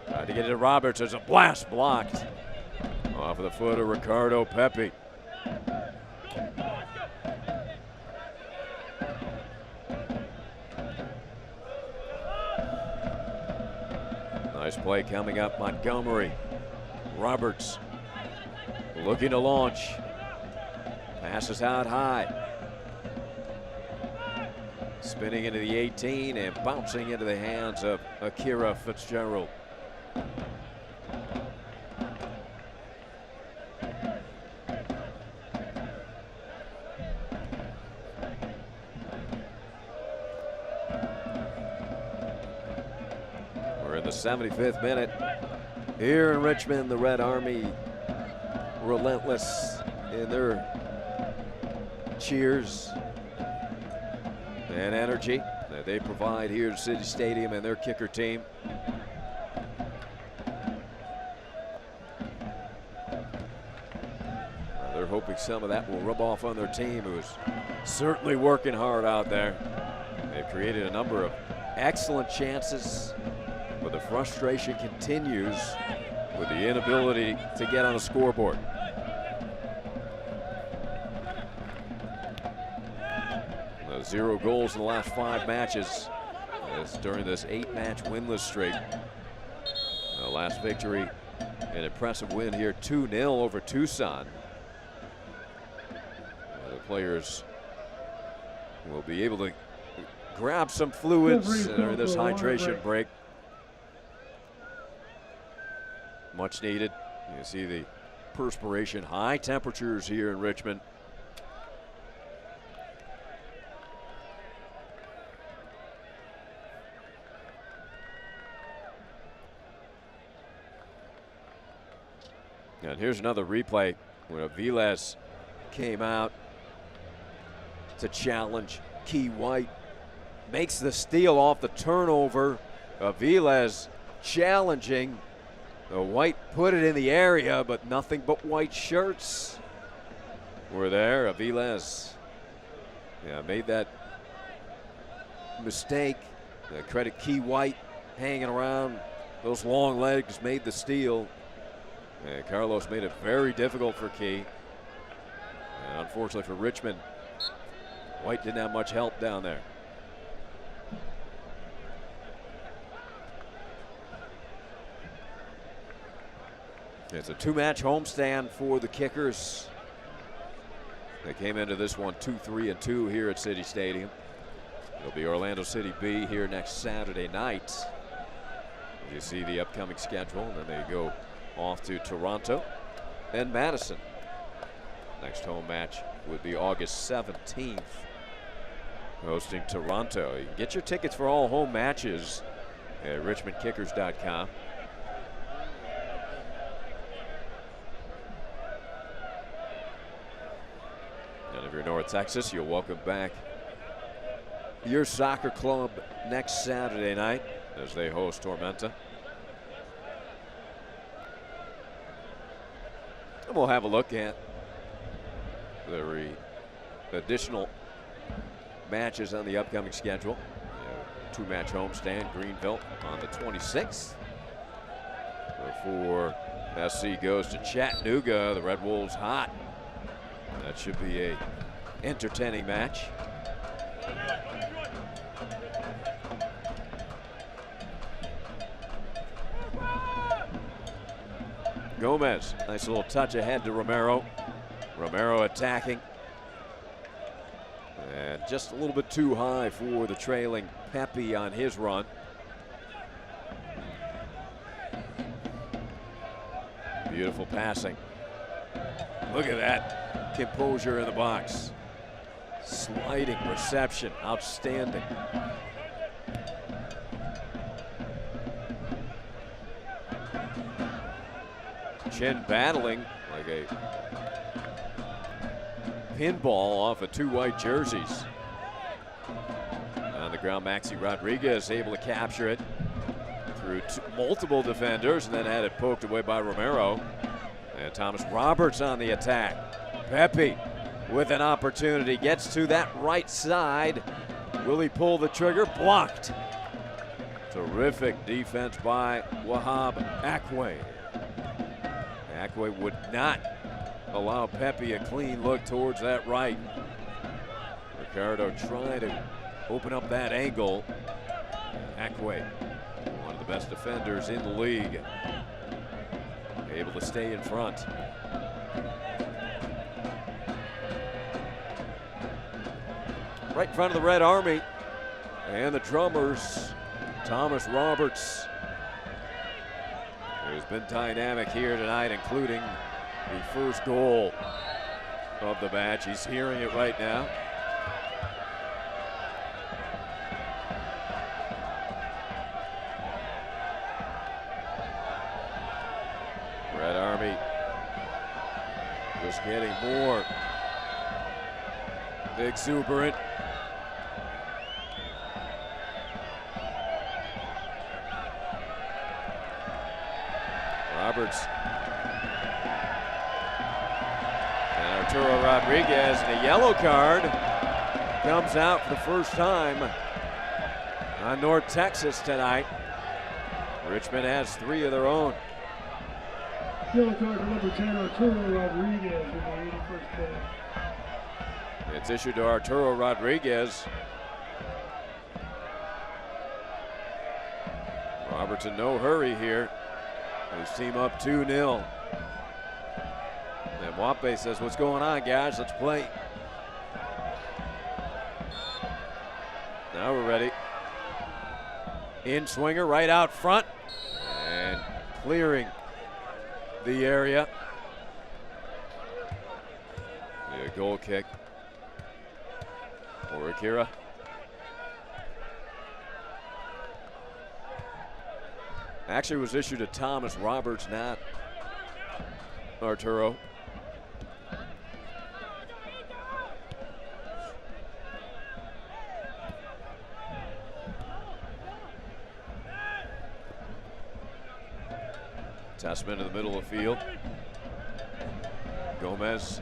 Tried to get it to Roberts. There's a blast blocked off of the foot of Ricardo Pepi. Nice play coming up. Montgomery. Roberts looking to launch. Passes out high. Spinning into the 18 and bouncing into the hands of Akira Fitzgerald. We're in the 75th minute. Here in Richmond, the Red Army relentless in their cheers and energy that they provide here at City Stadium and their kicker team. They're hoping some of that will rub off on their team, who is certainly working hard out there. They've created a number of excellent chances, but the frustration continues with the inability to get on the scoreboard. The 0 goals in the last 5 matches during this 8-match winless streak. The last victory, an impressive win here, 2-0 over Tucson. The players will be able to grab some fluids during this hydration break. Much needed. You see the perspiration, high temperatures here in Richmond. And here's another replay where Aviles came out to challenge Key White. Makes the steal off the turnover. Aviles challenging. White put it in the area, but nothing but white shirts were there. Aviles made that mistake. Credit Key White hanging around. Those long legs made the steal. And Carlos made it very difficult for Key. And unfortunately for Richmond, White didn't have much help down there. It's a 2-match homestand for the Kickers. They came into this one 2-3-2 here at City Stadium. It'll be Orlando City B here next Saturday night. You see the upcoming schedule, and then they go off to Toronto and Madison. Next home match would be August 17th, hosting Toronto. You can get your tickets for all home matches at richmondkickers.com. And if you're North Texas, you'll welcome back your soccer club next Saturday night as they host Tormenta. And we'll have a look at the additional matches on the upcoming schedule. 2-match homestand, Greenville on the 26th. Before SC goes to Chattanooga, the Red Wolves hot. That should be a entertaining match. Gomez, nice little touch ahead to Romero. Romero attacking. And just a little bit too high for the trailing Pepi on his run. Beautiful passing. Look at that composure in the box. Sliding reception, outstanding. Chin battling like a pinball off of 2 white jerseys. On the ground, Maxi Rodriguez able to capture it through multiple defenders and then had it poked away by Romero. And Thomas Roberts on the attack. Pepe with an opportunity, gets to that right side. Will he pull the trigger? Blocked. Terrific defense by Wahab Akwe. Akwe would not allow Pepe a clean look towards that right. Ricardo trying to open up that angle. Akwe, one of the best defenders in the league, able to stay in front. Right in front of the Red Army and the drummers, Thomas Roberts, who's been dynamic here tonight, including the first goal of the match. He's hearing it right now. Red Army just getting more exuberant. Roberts and Arturo Rodriguez, and a yellow card comes out for the first time on North Texas tonight. Richmond has 3 of their own. Yellow card for number 10, Arturo Rodriguez in the 81st minute. It's issued to Arturo Rodriguez. Roberts in no hurry here. His team up 2-0. And Wape says, what's going on, guys? Let's play. Now we're ready. In swinger right out front. And clearing the area. Yeah, goal kick for Akira. Actually was issued to Thomas Roberts, not Arturo. Testament in the middle of the field. Gomez.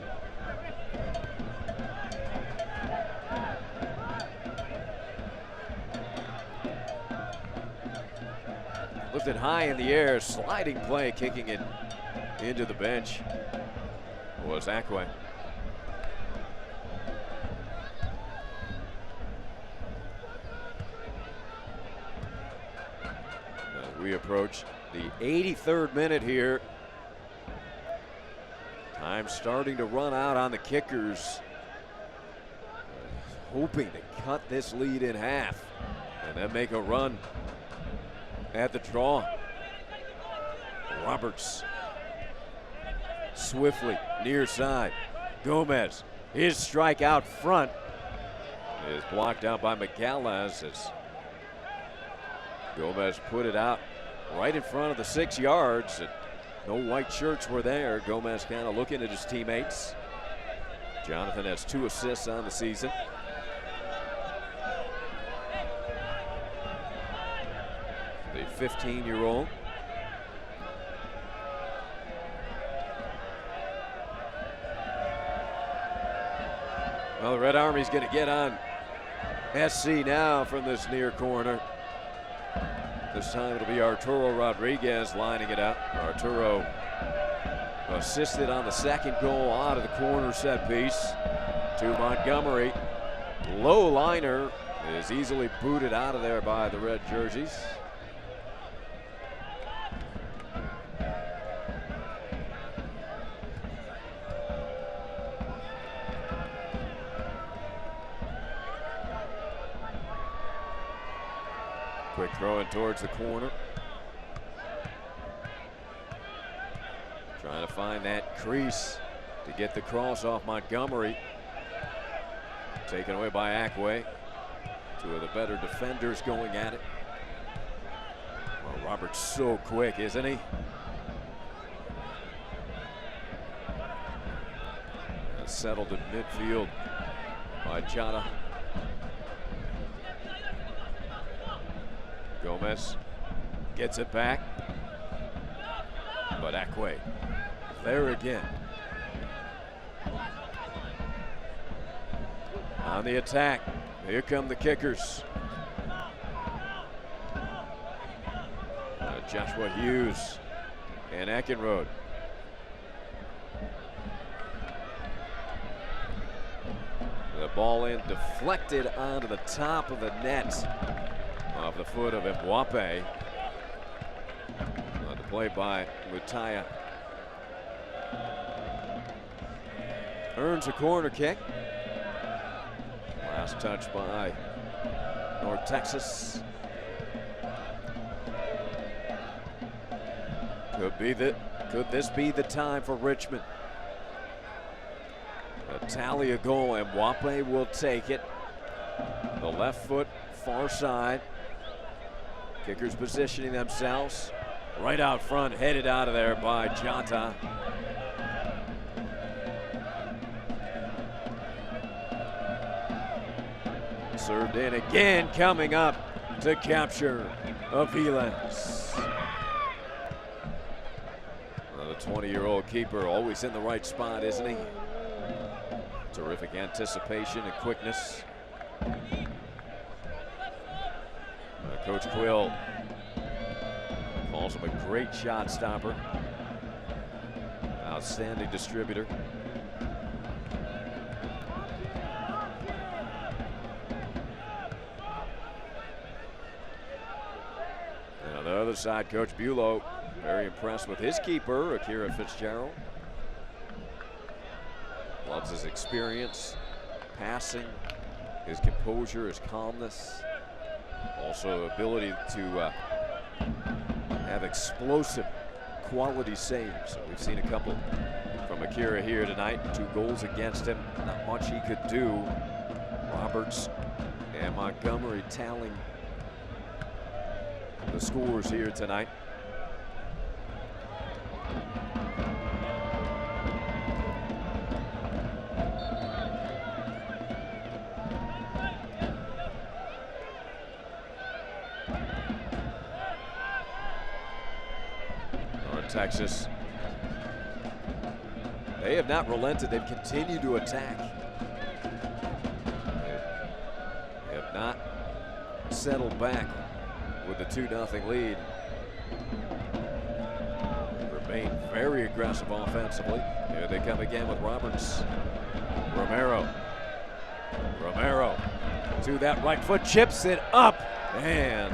Lifted high in the air, sliding play, kicking it into the bench was Akwe. We approach the 83rd minute here. Time starting to run out on the kickers. Hoping to cut this lead in half and then make a run at the draw. Roberts swiftly near side. Gomez, his strike out front is blocked out by McGallas as Gomez put it out right in front of the 6 yards. And no white shirts were there. Gomez kind of looking at his teammates. Jonathan has 2 assists on the season. The 15-year-old. Well, the Red Army's going to get on SC now from this near corner. This time it'll be Arturo Rodriguez lining it up. Arturo assisted on the second goal out of the corner set piece to Montgomery. Low liner is easily booted out of there by the red jerseys. Quick throw in towards the corner. Trying to find that crease to get the cross off Montgomery. Taken away by Akwe. 2 of the better defenders going at it. Well, Robert's so quick, isn't he? Settled at midfield by Chata. Gomez gets it back, but Akwe there again. On the attack, here come the kickers. Joshua Hughes and Eckenrode. The ball in, deflected onto the top of the net off the foot of Mwape. The play by Mutaya. Earns a corner kick. Last touch by North Texas. Could this be the time for Richmond? A tally a goal, and Mwape will take it. The left foot, far side. Kickers positioning themselves right out front, headed out of there by Jata. Served in again, coming up to capture Aviles. The 20-year-old keeper always in the right spot, isn't he? Terrific anticipation and quickness. Coach Quill calls him a great shot stopper. Outstanding distributor. And on the other side, Coach Bulow very impressed with his keeper, Akira Fitzgerald. Loves his experience, passing, his composure, his calmness. Also ability to have explosive quality saves. So we've seen a couple from Akira here tonight. 2 goals against him. Not much he could do. Roberts and Montgomery tallying the scores here tonight. Texas. They have not relented. They've continued to attack. They have not settled back with the 2-0 lead. Remain very aggressive offensively. Here they come again with Roberts. Romero to that right foot, chips it up and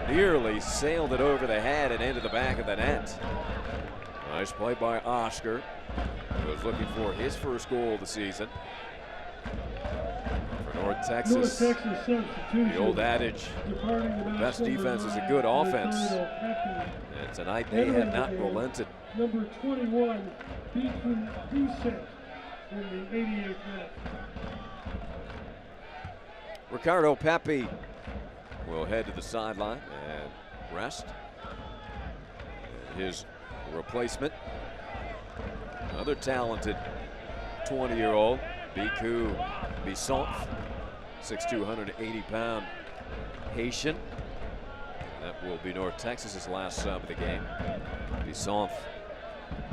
nearly sailed it over the head and into the back of the net. Nice play by Oscar, who was looking for his first goal of the season. For North Texas, the old adage, the best defense is a good offense. And tonight they have not relented. Number 21, Beaton Doucette in the 88th minute. Ricardo Pepe will head to the sideline and rest. His replacement, another talented 20-year-old, Biku Bissonf, 6'2", 180-pound Haitian. That will be North Texas's last sub of the game. Bissonf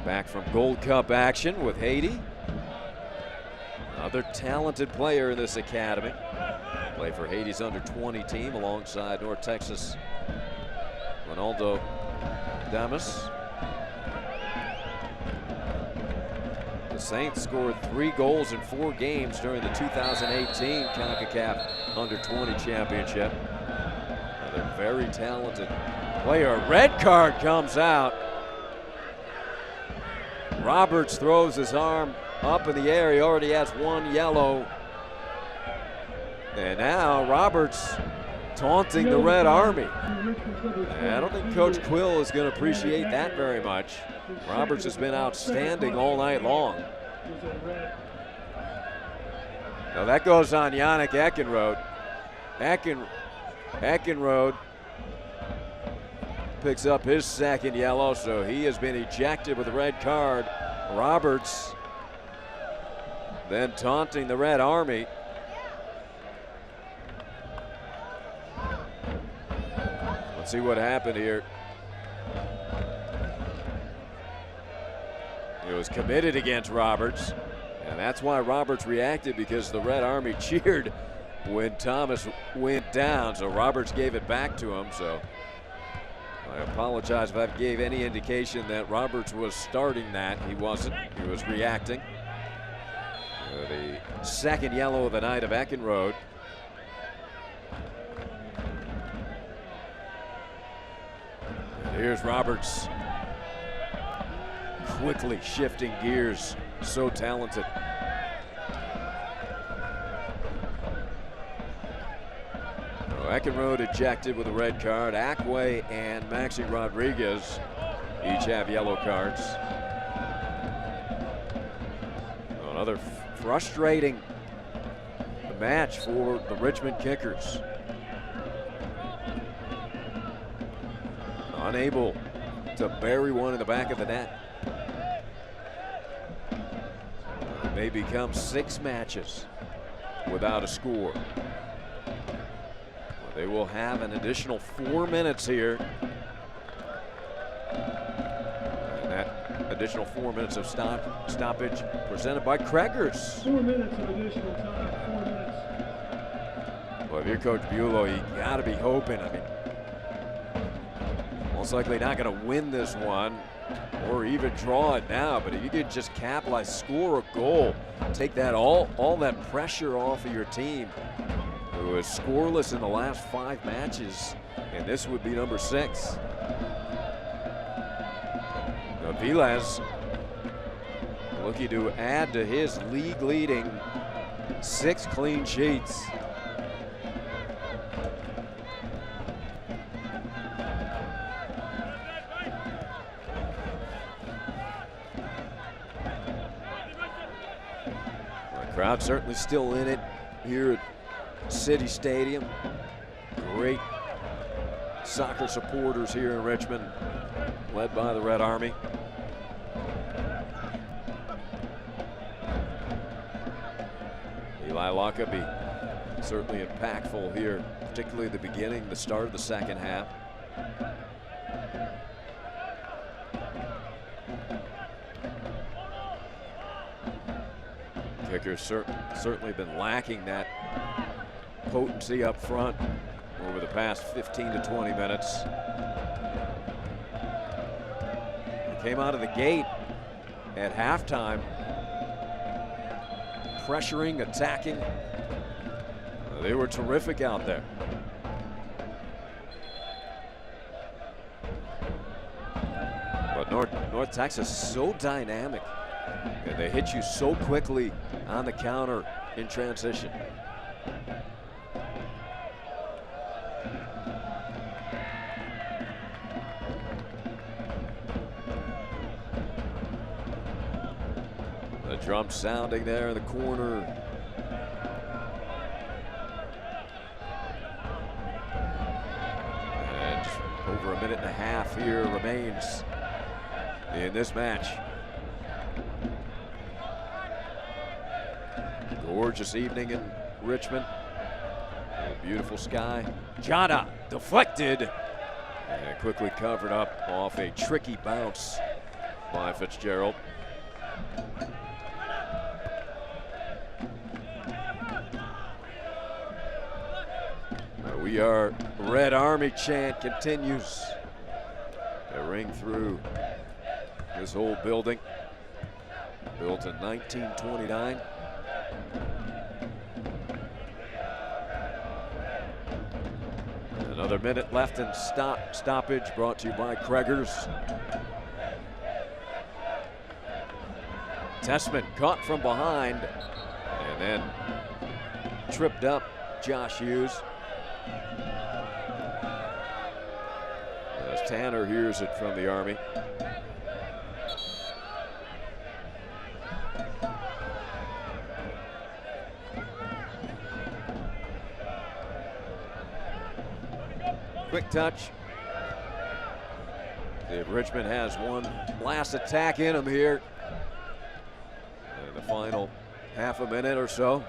back from Gold Cup action with Haiti. Another talented player in this academy. Play for Haiti's under-20 team alongside North Texas Ronaldo Damas. The Saints scored 3 goals in 4 games during the 2018 CONCACAF Under-20 Championship. Another very talented player. Red card comes out. Roberts throws his arm up in the air. He already has 1 yellow. And now Roberts taunting the Red Army. And I don't think Coach Quill is going to appreciate that very much. Roberts has been outstanding all night long. Now that goes on Yannick Eckenrode. Eckenrode picks up his 2nd yellow, so he has been ejected with a red card. Roberts then taunting the Red Army. Let's see what happened here. It was committed against Roberts, and that's why Roberts reacted, because the Red Army cheered when Thomas went down, so Roberts gave it back to him. So I apologize if I gave any indication that Roberts was starting that. He wasn't. He was reacting. The second yellow of the night of Eckenrode. And here's Roberts, quickly shifting gears, so talented. Eckenrode ejected with a red card. Ackway and Maxi Rodriguez each have yellow cards. Another frustrating match for the Richmond Kickers. Unable to bury one in the back of the net. It may become 6 matches without a score. They will have an additional 4 minutes here. And that additional 4 minutes of stoppage presented by Craigers. 4 minutes of additional time, 4 minutes. Well, if you're Coach Bulow, you got to be hoping. I mean, most likely not going to win this one or even draw it now, but if you could just capitalize, score a goal, take that all that pressure off of your team, who is scoreless in the last 5 matches, and this would be number 6. Now Velez looking to add to his league-leading 6 clean sheets. The crowd certainly still in it here at City Stadium. Great soccer supporters here in Richmond, led by the Red Army. Eli Lockaby certainly impactful here, particularly at the beginning, the start of the second half. Kickers certainly been lacking that potency up front over the past 15 to 20 minutes. They came out of the gate at halftime, pressuring, attacking. They were terrific out there. But North Texas so dynamic, and they hit you so quickly on the counter in transition. The drum sounding there in the corner. And just over a minute and a half here remains in this match. Gorgeous evening in Richmond. A beautiful sky. Jada deflected and quickly covered up off a tricky bounce by Fitzgerald. We Are Red Army chant continues to ring through this whole building. Built in 1929. Another minute left in stoppage, brought to you by Craigers. Tessman caught from behind and then tripped up Josh Hughes. As Tanner hears it from the Army. Quick touch. If Richmond has one last attack in them here. And the final half a minute or so.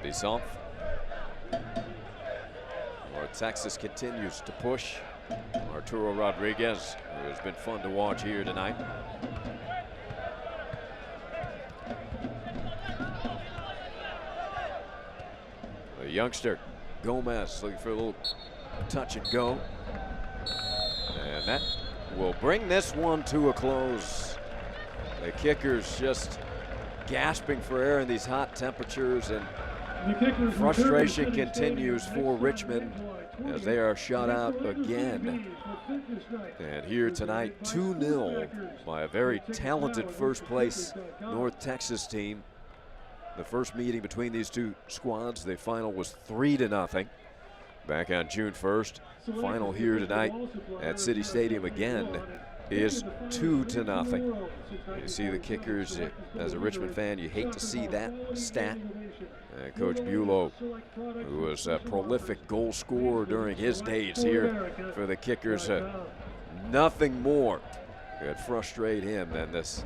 Bisson. North Texas continues to push. Arturo Rodriguez, who has been fun to watch here tonight. The youngster, Gomez, looking for a little touch and go. And that will bring this one to a close. The kickers just gasping for air in these hot temperatures, and frustration continues for Richmond as they are shut out again. And here tonight, 2-0 by a very talented first place North Texas team. The first meeting between these two squads, the final was 3-0 back on June 1st. Final here tonight at City Stadium again is 2-0. You see the kickers, as a Richmond fan, you hate to see that stat. Coach Bulow, who was a prolific goal scorer during his days here for the kickers, nothing more could frustrate him than this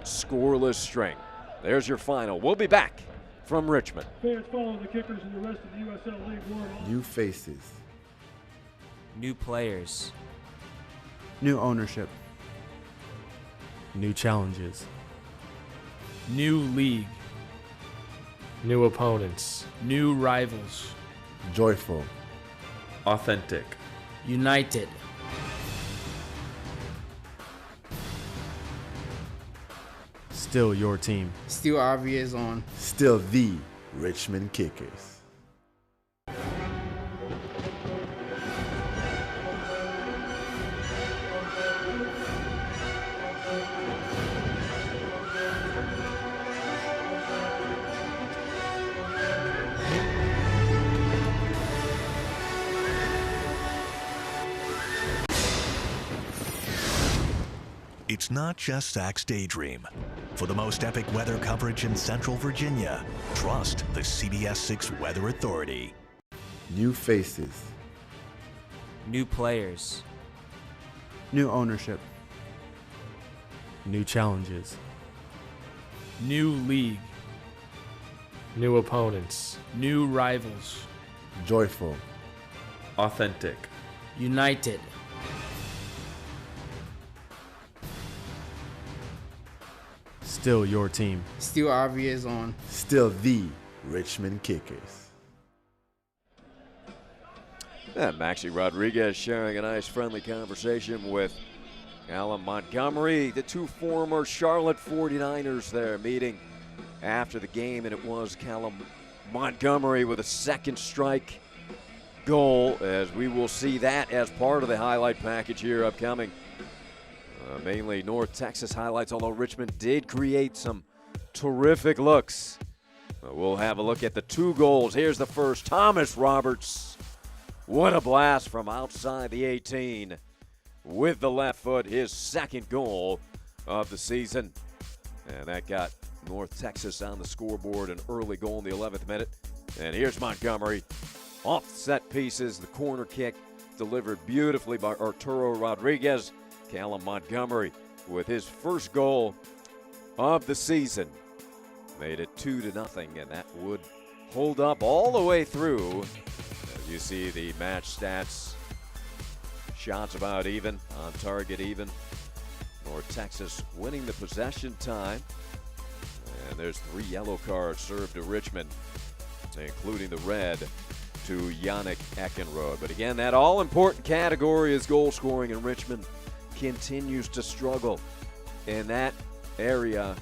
scoreless string. There's your final. We'll be back from Richmond. Fans follow the kickers in the rest of the USL League World. New faces. New players. New ownership. New challenges. New league. New opponents. New rivals. Joyful. Authentic. United. Still your team. Still RVA's on. Still the Richmond Kickers. It's not just Zach's daydream. For the most epic weather coverage in Central Virginia, trust the CBS 6 Weather Authority. New faces. New players. New ownership. New challenges. New league. New opponents. New rivals. Joyful. Authentic. United. Still your team. Still RVA's on. Still the Richmond Kickers. And Maxi Rodriguez sharing a nice friendly conversation with Callum Montgomery, the two former Charlotte 49ers there meeting after the game, and it was Callum Montgomery with a second strike goal, as we will see that as part of the highlight package here upcoming. Mainly North Texas highlights, although Richmond did create some terrific looks. We'll have a look at the two goals. Here's the first, Thomas Roberts. What a blast from outside the 18 with the left foot, his second goal of the season. And that got North Texas on the scoreboard, an early goal in the 11th minute. And here's Montgomery off the set pieces, the corner kick delivered beautifully by Arturo Rodriguez. Callum Montgomery with his first goal of the season made it 2-0, and that would hold up all the way through. As you see the match stats, shots about even, on target even. North Texas winning the possession time, and there's 3 yellow cards served to Richmond, including the red to Yannick Eckenrode. But again, that all-important category is goal scoring, in Richmond continues to struggle in that area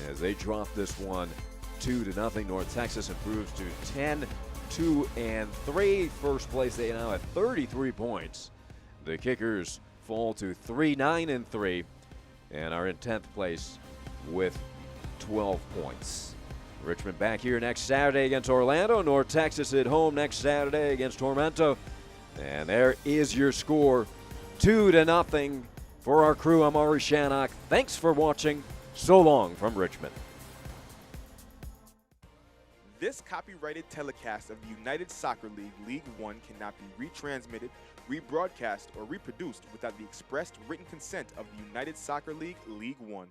as they drop this one 2-0. North Texas improves to 10-2-3. First place, they now have 33 points. The Kickers fall to 3-9-3 and are in 10th place with 12 points. Richmond back here next Saturday against Orlando. North Texas at home next Saturday against Tormento. And there is your score, 2-0. For our crew, I'm Ari Shannock. Thanks for watching. So long from Richmond. This copyrighted telecast of the United Soccer League League One cannot be retransmitted, rebroadcast, or reproduced without the expressed written consent of the United Soccer League League One.